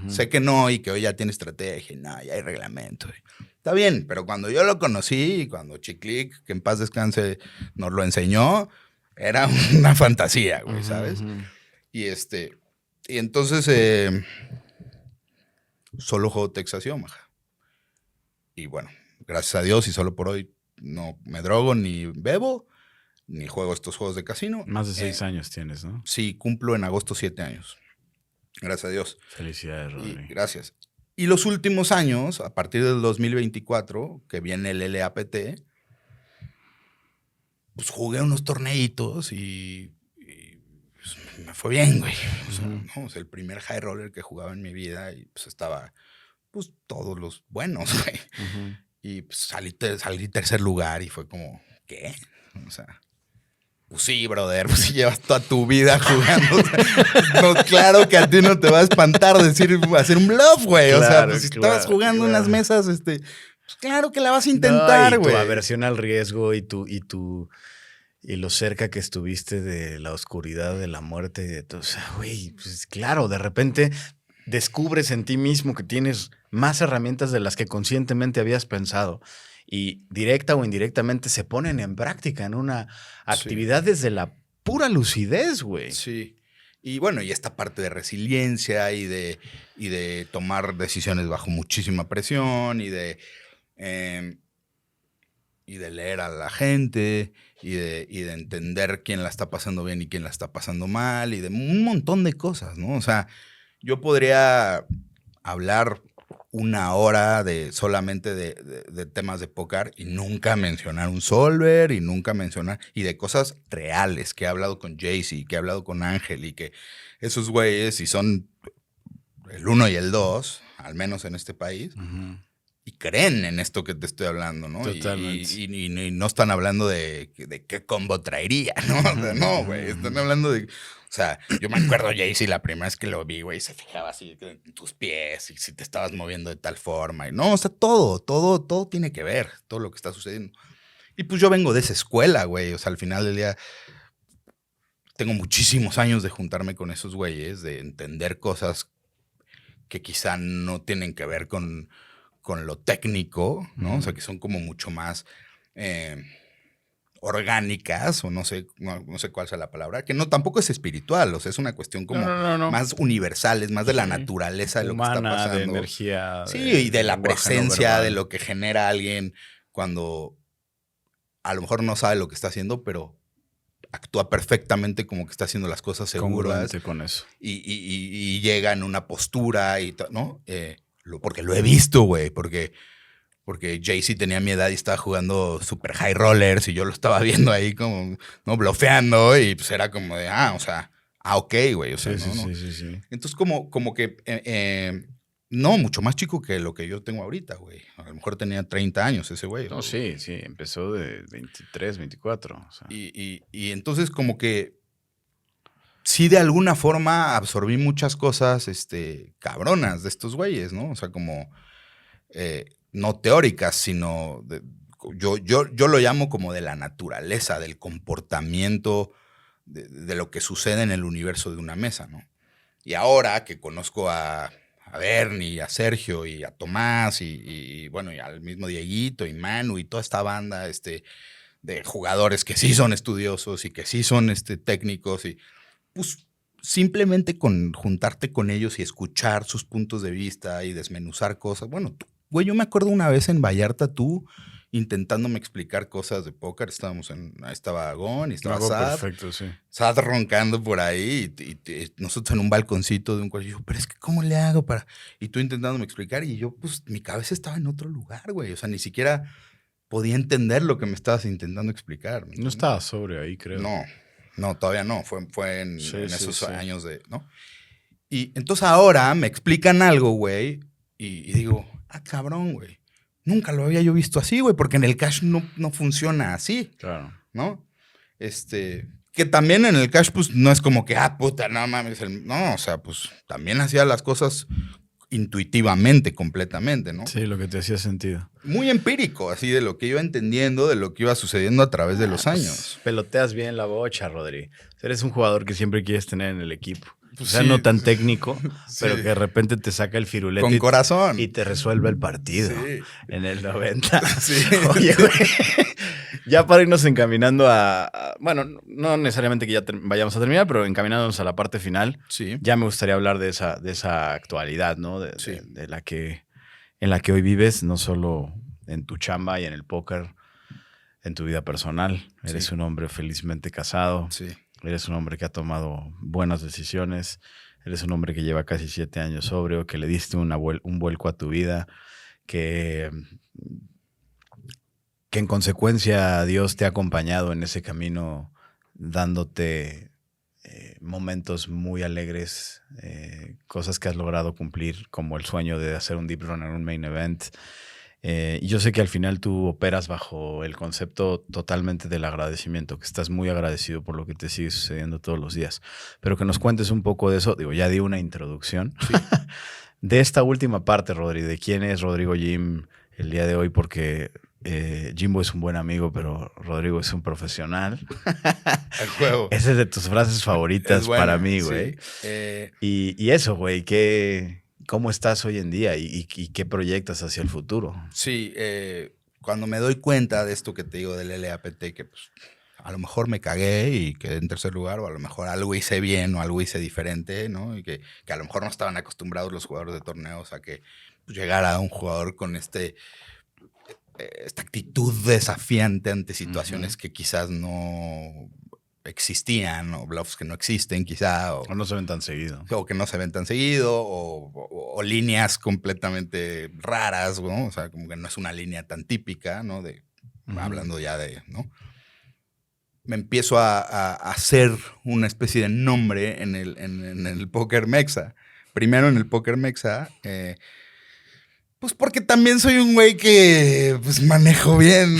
sé que no y que hoy ya tiene estrategia, no, ya hay reglamento, güey. Está bien, pero cuando yo lo conocí, cuando Chiclic, que en paz descanse, nos lo enseñó, era una fantasía, güey, ¿sabes? Y entonces solo juego Texas y Omaha. Y bueno, gracias a Dios y solo por hoy no me drogo ni bebo, ni juego estos juegos de casino. Más de 6 años tienes, ¿no? Sí, cumplo en agosto 7 años. Gracias a Dios. Felicidades, Rodri. Gracias. Y los últimos años, a partir del 2024, que viene el LAPT, pues jugué unos torneitos y pues, me fue bien, güey. O sea, ¿no? O sea, el primer high roller que jugaba en mi vida y pues estaba, pues todos los buenos, güey. Y pues salí tercer lugar y fue como, ¿qué? O sea, pues sí, brother, pues si llevas toda tu vida jugando. O sea, no, claro que a ti no te va a espantar hacer un bluff, güey. Claro, o sea, pues si estabas jugando unas mesas, pues claro que la vas a intentar, güey. No, tu aversión al riesgo y lo cerca que estuviste de la oscuridad, de la muerte y de todo. O sea, güey, pues claro, de repente descubres en ti mismo que tienes más herramientas de las que conscientemente habías pensado. Y directa o indirectamente se ponen en práctica en una actividad desde la pura lucidez, güey. Sí. Y bueno, y esta parte de resiliencia y de tomar decisiones bajo muchísima presión y de leer a la gente y de entender quién la está pasando bien y quién la está pasando mal y de un montón de cosas, ¿no? O sea, yo podría hablar una hora solamente de temas de póker y nunca mencionar un solver y nunca mencionar, y de cosas reales, que he hablado con Jaycee, que he hablado con Ángel y que esos güeyes, si son el 1 y el 2, al menos en este país, y creen en esto que te estoy hablando, ¿no? Totalmente. Y no están hablando de qué combo traería, ¿no? O sea, no, güey, están hablando de... O sea, yo me acuerdo, Jaycee, la primera vez que lo vi, güey, se fijaba así en tus pies y si te estabas moviendo de tal forma. Y no, o sea, todo tiene que ver, todo lo que está sucediendo. Y pues yo vengo de esa escuela, güey. O sea, al final del día tengo muchísimos años de juntarme con esos güeyes, de entender cosas que quizá no tienen que ver con lo técnico, ¿no? O sea, que son como mucho más... orgánicas, o no sé cuál sea la palabra, que no tampoco es espiritual, o sea, es una cuestión como más universal, es más de la naturaleza de lo que está pasando. De energía. Sí, y de la presencia, de lo que genera alguien cuando a lo mejor no sabe lo que está haciendo, pero actúa perfectamente como que está haciendo las cosas seguras. Congruente con eso. Y llega en una postura, ¿no? Porque lo he visto, güey, porque Jaycee tenía mi edad y estaba jugando super high rollers y yo lo estaba viendo ahí como, ¿no? Blofeando y pues era como de, ok, güey. O sea, sí. Entonces como que, no, mucho más chico que lo que yo tengo ahorita, güey. A lo mejor tenía 30 años ese güey. No, sí, empezó de 23, 24. O sea. Y entonces como que sí de alguna forma absorbí muchas cosas cabronas de estos güeyes, ¿no? O sea, como... no teóricas, sino yo lo llamo como de la naturaleza, del comportamiento, de lo que sucede en el universo de una mesa, ¿no? Y ahora que conozco a Bernie, a Sergio y a Tomás y bueno, y al mismo Dieguito y Manu y toda esta banda de jugadores que sí son estudiosos y que sí son técnicos y pues simplemente con juntarte con ellos y escuchar sus puntos de vista y desmenuzar cosas, bueno, güey, yo me acuerdo una vez en Vallarta, tú intentándome explicar cosas de póker. Estaba Agón y estaba Sad. Perfecto, sí. Sad roncando por ahí y nosotros en un balconcito de un cuarto. Y yo, pero es que ¿cómo le hago para...? Y tú intentándome explicar y yo, pues, mi cabeza estaba en otro lugar, güey. O sea, ni siquiera podía entender lo que me estabas intentando explicar. No estaba sobrio ahí, creo. No, todavía no. Fue en esos años de... ¿no? Y entonces ahora me explican algo, güey, y digo, cabrón, güey. Nunca lo había yo visto así, güey, porque en el cash no funciona así. Claro. ¿No? Que también en el cash, pues, no es como que, puta, no mames. No, o sea, pues, también hacía las cosas intuitivamente, completamente, ¿no? Sí, lo que te hacía sentido. Muy empírico, así, de lo que iba entendiendo, de lo que iba sucediendo a través de los años. Pues, peloteas bien la bocha, Rodri. Eres un jugador que siempre quieres tener en el equipo. Pues o sea, sí. no tan técnico, Sí. pero que de repente te saca el firulete. Con corazón. Y te resuelve el partido. Sí. En el 90. Sí. Oye, güey. Ya para irnos encaminando bueno, no necesariamente que ya vayamos a terminar, pero encaminándonos a la parte final. Sí. Ya me gustaría hablar de esa actualidad, ¿no? Sí. En la que hoy vives, no solo en tu chamba y en el póker, en tu vida personal. Eres Sí. un hombre felizmente casado. Sí. Eres un hombre que ha tomado buenas decisiones. Eres un hombre que lleva casi 7 años sobrio, que le diste un vuelco a tu vida, que en consecuencia Dios te ha acompañado en ese camino, dándote momentos muy alegres, cosas que has logrado cumplir, como el sueño de hacer un deep run en un main event. Y yo sé que al final tú operas bajo el concepto totalmente del agradecimiento, que estás muy agradecido por lo que te sigue sucediendo todos los días. Pero que nos cuentes un poco de eso. Digo, ya di una introducción. Sí. De esta última parte, Rodri, de quién es Rodrigo Jim el día de hoy, porque Jimbo es un buen amigo, pero Rodrigo es un profesional. El juego. Esa es de tus frases favoritas para mí, güey. Sí. Y eso, güey, ¿cómo estás hoy en día y qué proyectas hacia el futuro? Sí, cuando me doy cuenta de esto que te digo del LAPT, que pues a lo mejor me cagué y quedé en tercer lugar, o a lo mejor algo hice bien o algo hice diferente, ¿no? Y que a lo mejor no estaban acostumbrados los jugadores de torneos a que pues, llegara un jugador con esta actitud desafiante ante situaciones que quizás no existían, o bluffs que no existen quizá, O no se ven tan seguido. O que no se ven tan seguido, o líneas completamente raras, ¿no? O sea, como que no es una línea tan típica, ¿no? Hablando ya de, ¿no? Me empiezo a hacer una especie de nombre en el póker mexa. Primero en el póker mexa, pues porque también soy un güey que pues manejo bien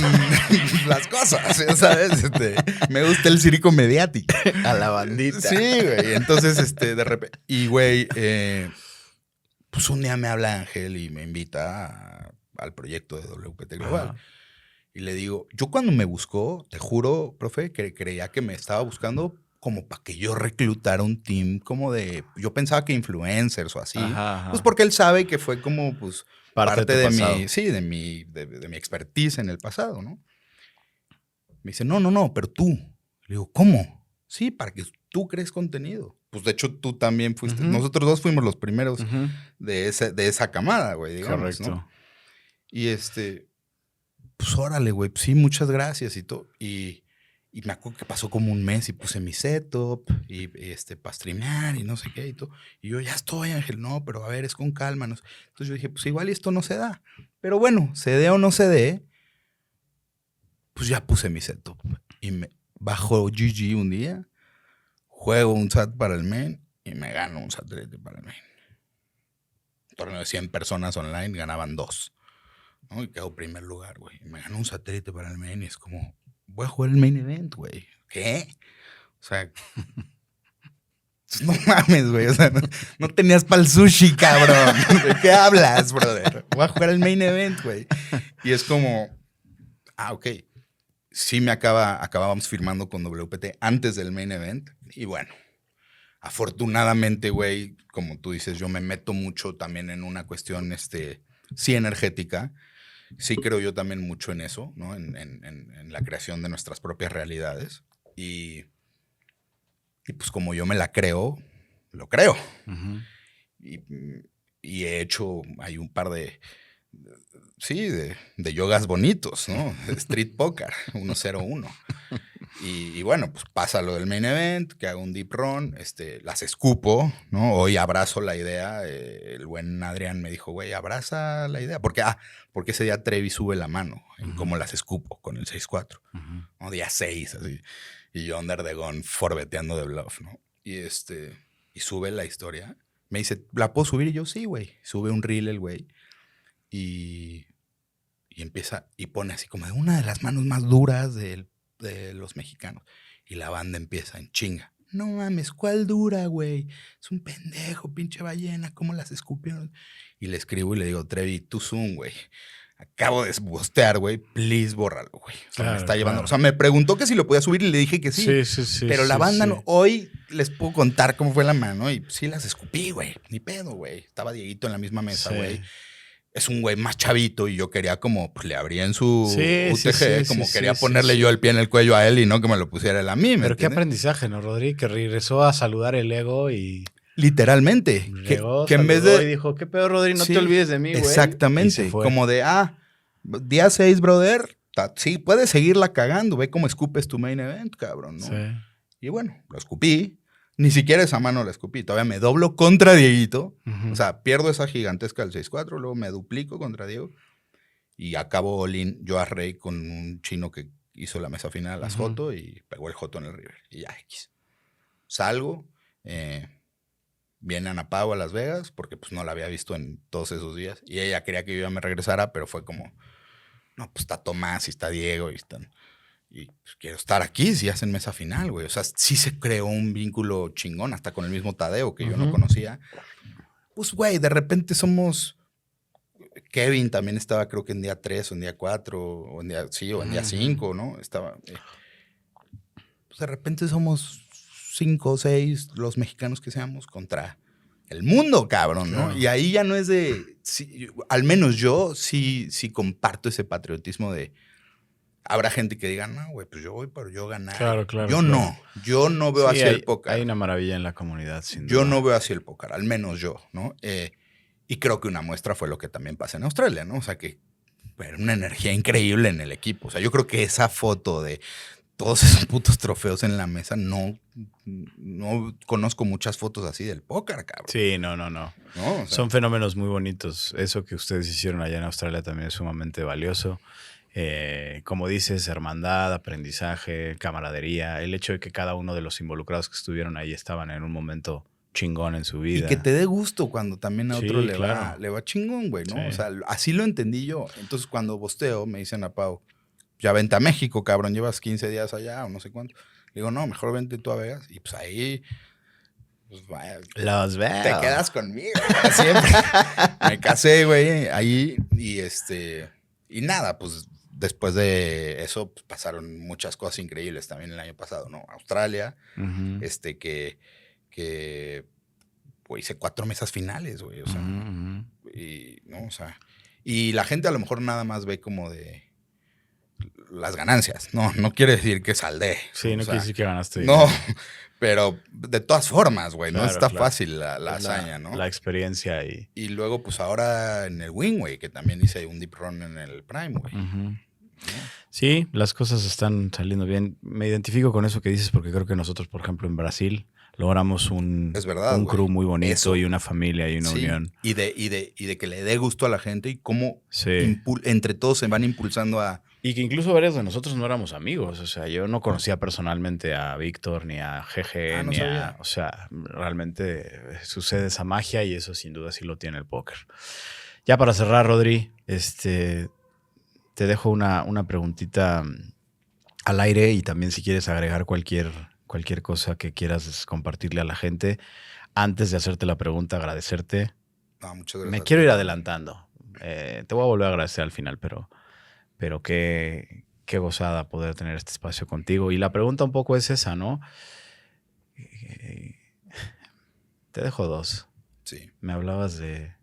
las cosas, ¿sabes? Me gusta el circo mediático. A la bandita. Sí, güey. Entonces, de repente... Y, güey, pues un día me habla Ángel y me invita al proyecto de WPT Global. Ajá. Y le digo, yo cuando me buscó, te juro, profe, que creía que me estaba buscando como para que yo reclutara un team como de... Yo pensaba que influencers o así. Ajá. Pues porque él sabe que fue como, pues... Parte de mi, sí, de mi expertise en el pasado, ¿no? Me dice, no, pero tú. Le digo, ¿cómo? Sí, para que tú crees contenido. Pues de hecho tú también fuiste, nosotros dos fuimos los primeros de esa camada, güey, digamos. Correcto. ¿No? Y pues órale, güey, pues sí, muchas gracias y todo. Y me acuerdo que pasó como un mes y puse mi setup y para streamear y no sé qué y todo. Y yo, ya estoy, Ángel, no, pero a ver, es con calma. No sé. Entonces yo dije, pues igual esto no se da. Pero bueno, se dé o no se dé, pues ya puse mi setup. Y me bajo GG un día, juego un SAT para el main y me gano un satélite para el main. Un torneo de 100 personas online, ganaban 2. ¿No? Y quedo primer lugar, güey. Y me ganó un satélite para el main y es como... Voy a jugar el main event, güey. ¿Qué? O sea, no mames, güey. O sea, no tenías para el sushi, cabrón. ¿De qué hablas, brother? Voy a jugar el main event, güey. Y es como, ok. Sí acabábamos firmando con WPT antes del main event. Y bueno, afortunadamente, güey, como tú dices, yo me meto mucho también en una cuestión, sí energética. Sí creo yo también mucho en eso, ¿no? En la creación de nuestras propias realidades. Y pues como yo me la creo, lo creo. Y he hecho, hay un par de yogas bonitos, ¿no? Street Poker, 101. Y bueno, pues pasa lo del main event, que hago un deep run, las escupo, ¿no? Hoy abrazo la idea. El buen Adrián me dijo, güey, abraza la idea. Porque ese día Trevi sube la mano en cómo las escupo con el 6-4. ¿No? Día 6, así. Y yo under the gun forbeteando de bluff, ¿no? Y sube la historia. Me dice, ¿la puedo subir? Y yo, sí, güey. Sube un reel el güey. Y empieza y pone así como de una de las manos más duras de los mexicanos. Y la banda empieza en chinga. No mames, ¿cuál dura, güey? Es un pendejo, pinche ballena, ¿cómo las escupieron? Y le escribo y le digo, Trevi, tú zoom, güey. Acabo de postear, güey, please bórralo, güey. O sea, me está llevando. O sea, me preguntó que si lo podía subir y le dije que sí. Sí. Pero la banda no, hoy les puedo contar cómo fue la mano y sí las escupí, güey. Ni pedo, güey. Estaba Dieguito en la misma mesa, güey. Es un güey más chavito y yo quería como, pues le abría en su UTG, como quería ponerle yo el pie en el cuello a él y no que me lo pusiera él a mí. Pero qué aprendizaje, ¿no, Rodri? Que regresó a saludar el ego y... Literalmente. Llegó, que en vez de... y dijo, ¿qué pedo, Rodri? No te olvides de mí, güey. Exactamente. Como de, día 6, brother, sí, puedes seguirla cagando. Ve cómo escupes tu main event, cabrón, ¿no? Sí. Y bueno, lo escupí. Ni siquiera esa mano la escupí. Todavía me doblo contra Dieguito. O sea, pierdo esa gigantesca del 6-4, luego me duplico contra Diego. Y acabo all-in yo a Rey con un chino que hizo la mesa final a las Joto y pegó el Joto en el River. Y ya, X. Salgo. Viene Ana Pau a Las Vegas porque pues no la había visto en todos esos días. Y ella quería que yo ya me regresara, pero fue como, no, pues está Tomás y está Diego y están... Y pues, quiero estar aquí si hacen mesa final, güey. O sea, sí se creó un vínculo chingón, hasta con el mismo Tadeo, que yo no conocía. Pues, güey, de repente somos... Kevin también estaba, creo que en día 3 o en día 4, o en día 5, ¿no? Estaba... pues de repente somos 5 o 6 los mexicanos que seamos contra el mundo, cabrón, ¿no? Claro. Y ahí ya no es de... Sí, al menos yo sí comparto ese patriotismo de... Habrá gente que diga, no, güey, pues yo voy por yo ganar. Claro. Yo no veo así el póker. Hay una maravilla en la comunidad, sin duda. Yo no veo así el póker, al menos yo, ¿no? Y creo que una muestra fue lo que también pasa en Australia, ¿no? O sea, que era una energía increíble en el equipo. O sea, yo creo que esa foto de todos esos putos trofeos en la mesa, no conozco muchas fotos así del póker, cabrón. Sí, no. ¿No? O sea, son fenómenos muy bonitos. Eso que ustedes hicieron allá en Australia también es sumamente valioso. Como dices, hermandad, aprendizaje, camaradería, el hecho de que cada uno de los involucrados que estuvieron ahí estaban en un momento chingón en su vida. Y que te dé gusto cuando también a otro le va chingón, güey, ¿no? Sí. O sea, así lo entendí yo. Entonces, cuando posteo, me dicen a Pau, ya vente a México, cabrón, llevas 15 días allá o no sé cuánto. Le digo, no, mejor vente tú a Vegas. Y pues ahí... Pues, vaya, los veo. Te quedas conmigo, siempre. Me casé, güey, ahí y nada, pues después de eso pues, pasaron muchas cosas increíbles también el año pasado, ¿no? Australia, que pues, hice 4 mesas finales, güey, o sea, y la gente a lo mejor nada más ve como de las ganancias, no quiere decir que saldé. Sí, no quiere decir que ganaste. No, pero de todas formas, güey, no está fácil la hazaña, ¿no? La experiencia ahí. Y luego, pues ahora en el Win, güey, que también hice un deep run en el Prime, güey. ¿No? Sí, las cosas están saliendo bien. Me identifico con eso que dices porque creo que nosotros, por ejemplo, en Brasil logramos un crew muy bonito eso. Y una familia y una unión. Y de que le dé gusto a la gente y cómo entre todos se van impulsando a... Y que incluso varios de nosotros no éramos amigos. O sea, yo no conocía personalmente a Víctor ni a GG ni a... O sea, realmente sucede esa magia y eso sin duda sí lo tiene el póker. Ya para cerrar, Rodri, te dejo una preguntita al aire y también si quieres agregar cualquier cosa que quieras compartirle a la gente. Antes de hacerte la pregunta, agradecerte. No, muchas gracias. Me quiero ir adelantando. Te voy a volver a agradecer al final, pero qué gozada poder tener este espacio contigo. Y la pregunta un poco es esa, ¿no? Te dejo 2. Sí. Me hablabas de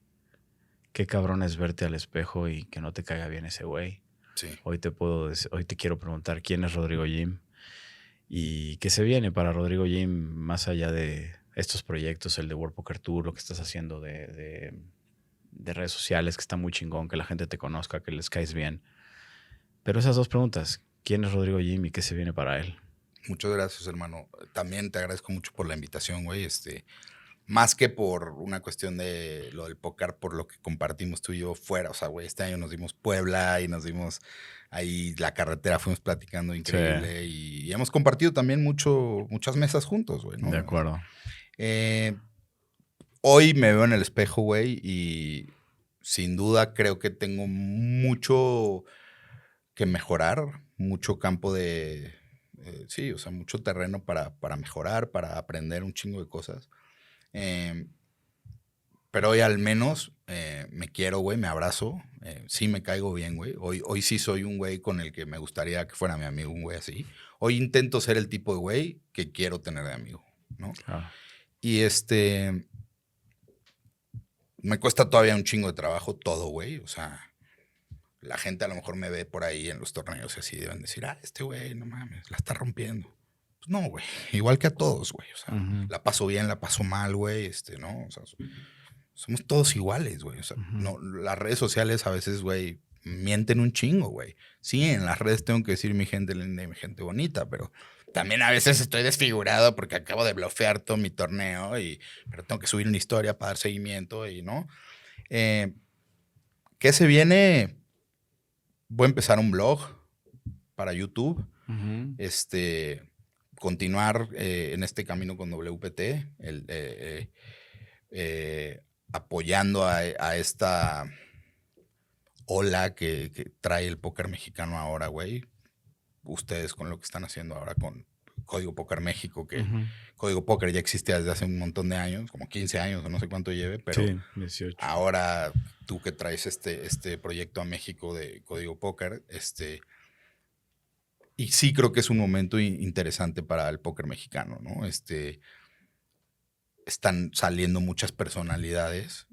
qué cabrón es verte al espejo y que no te caiga bien ese güey. Sí. Hoy te quiero preguntar quién es Rodrigo Jim y qué se viene para Rodrigo Jim más allá de estos proyectos, el de World Poker Tour, lo que estás haciendo de redes sociales, que está muy chingón, que la gente te conozca, que les caes bien. Pero esas 2 preguntas, ¿quién es Rodrigo Jim y qué se viene para él? Muchas gracias, hermano. También te agradezco mucho por la invitación, güey. Más que por una cuestión de lo del póker, por lo que compartimos tú y yo fuera. O sea, güey, este año nos dimos Puebla y nos dimos ahí la carretera, fuimos platicando increíble. Sí. Y hemos compartido también muchas mesas juntos, güey, ¿no? De acuerdo. hoy me veo en el espejo, güey, y sin duda creo que tengo mucho que mejorar, mucho campo de, sí, o sea, mucho terreno para mejorar, para aprender un chingo de cosas. Pero hoy al menos me quiero, güey, me abrazo. Sí me caigo bien, güey. Hoy sí soy un güey con el que me gustaría que fuera mi amigo, un güey así. Hoy intento ser el tipo de güey que quiero tener de amigo, ¿no? Claro. Y me cuesta todavía un chingo de trabajo todo, güey. O sea, la gente a lo mejor me ve por ahí en los torneos y así deben decir, este güey, no mames, la está rompiendo. Pues no, güey. Igual que a todos, güey. O sea, la paso bien, la paso mal, güey. ¿No? O sea, somos todos iguales, güey. O sea, no, las redes sociales a veces, güey, mienten un chingo, güey. Sí, en las redes tengo que decir mi gente linda y mi gente bonita, pero también a veces estoy desfigurado porque acabo de blofear todo mi torneo, pero tengo que subir una historia para dar seguimiento y, ¿no? ¿Qué se viene? Voy a empezar un blog para YouTube. Continuar en este camino con WPT, apoyando a esta ola que trae el póker mexicano ahora, güey. Ustedes con lo que están haciendo ahora con Código Póker México, que Código Póker ya existía desde hace un montón de años, como 15 años o no sé cuánto lleve, pero sí, 18. Ahora tú que traes este proyecto a México de Código Póker, y sí creo que es un momento interesante para el póker mexicano, ¿no? Están saliendo muchas personalidades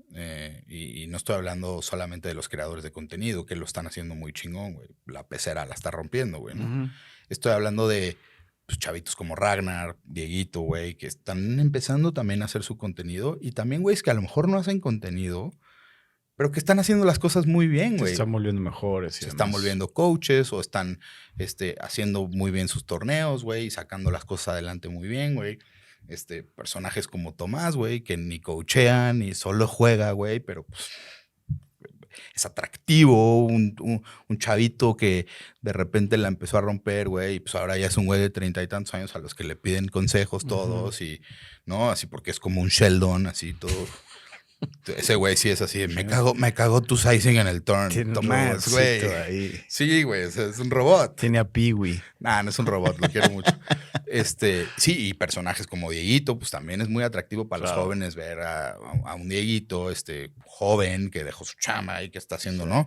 y no estoy hablando solamente de los creadores de contenido, que lo están haciendo muy chingón, güey. La pecera la está rompiendo, güey, ¿no? Estoy hablando de pues, chavitos como Ragnar, Dieguito, güey, que están empezando también a hacer su contenido. Y también, güey, es que a lo mejor no hacen contenido, pero que están haciendo las cosas muy bien, güey. Se están volviendo mejores. Se están volviendo coaches o están haciendo muy bien sus torneos, güey, y sacando las cosas adelante muy bien, güey. Personajes como Tomás, güey, que ni coachea ni solo juega, güey, pero pues es atractivo, un chavito que de repente la empezó a romper, güey, y pues ahora ya es un güey de 30 y tantos años a los que le piden consejos todos y, ¿no? Así porque es como un Sheldon, así todo. Ese güey sí es así, me cagó tu sizing en el turn. Tiene Tomás, güey. Ahí. Sí, güey, es un robot. Tiene a Peewee. Nah, no es un robot, lo quiero mucho. Sí, y personajes como Dieguito, pues también es muy atractivo para los jóvenes ver a un Dieguito, joven que dejó su chamba y que está haciendo, ¿no?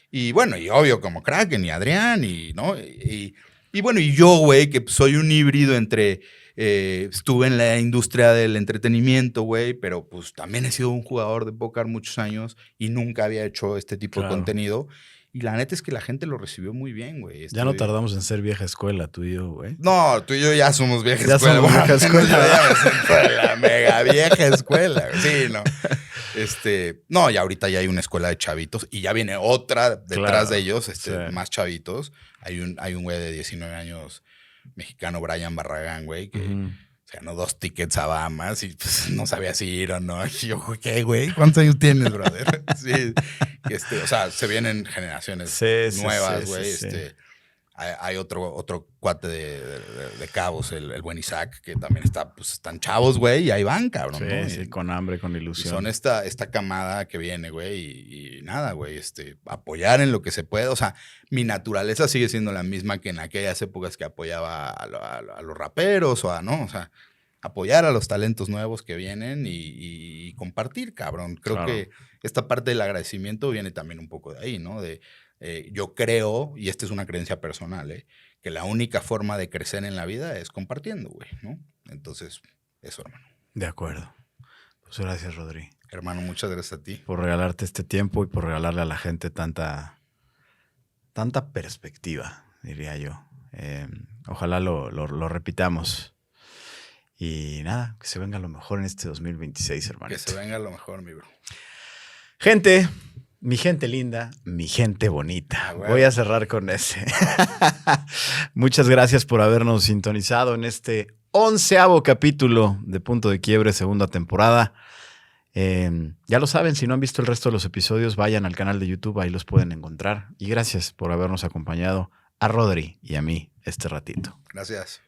Y bueno, y obvio como Kraken y Adrián, y, ¿no? Y bueno, y yo, güey, que soy un híbrido entre... estuve en la industria del entretenimiento, güey, pero pues también he sido un jugador de póker muchos años y nunca había hecho este tipo de contenido. Y la neta es que la gente lo recibió muy bien, güey. Ya no tardamos en ser vieja escuela, tú y yo, güey. No, tú y yo ya somos vieja ya escuela. Somos vieja escuela. La mega vieja escuela. Sí, no. No, y ahorita ya hay una escuela de chavitos y ya viene otra detrás de ellos, más chavitos. Hay un güey de 19 años mexicano, Brian Barragán, güey, que se ganó 2 tickets a Bahamas y pues, no sabía si ir o no. Y yo, ¿qué, güey? ¿Cuántos años tienes, brother? Sí. O sea, se vienen generaciones nuevas, güey. Hay otro cuate de Cabos, el buen Isaac, que también están chavos, güey, y ahí van, cabrón, sí, ¿no? Sí, con hambre, con ilusión. Son esta camada que viene, güey, y nada, güey, apoyar en lo que se puede. O sea, mi naturaleza sigue siendo la misma que en aquellas épocas que apoyaba a los raperos ¿no? O sea, apoyar a los talentos nuevos que vienen y compartir, cabrón. Creo que esta parte del agradecimiento viene también un poco de ahí, ¿no? Yo creo, y esta es una creencia personal, que la única forma de crecer en la vida es compartiendo, güey, ¿no? Entonces, eso, hermano. De acuerdo. Pues gracias, Rodri. Hermano, muchas gracias a ti. Por regalarte este tiempo y por regalarle a la gente tanta perspectiva, diría yo. Ojalá lo repitamos. Y nada, que se venga lo mejor en este 2026, hermano. Que se venga lo mejor, mi bro. Gente, mi gente linda, mi gente bonita. Bueno. Voy a cerrar con ese. Muchas gracias por habernos sintonizado en este 11º capítulo de Punto de Quiebre, segunda temporada. Ya lo saben, si no han visto el resto de los episodios, vayan al canal de YouTube, ahí los pueden encontrar. Y gracias por habernos acompañado a Rodri y a mí este ratito. Gracias.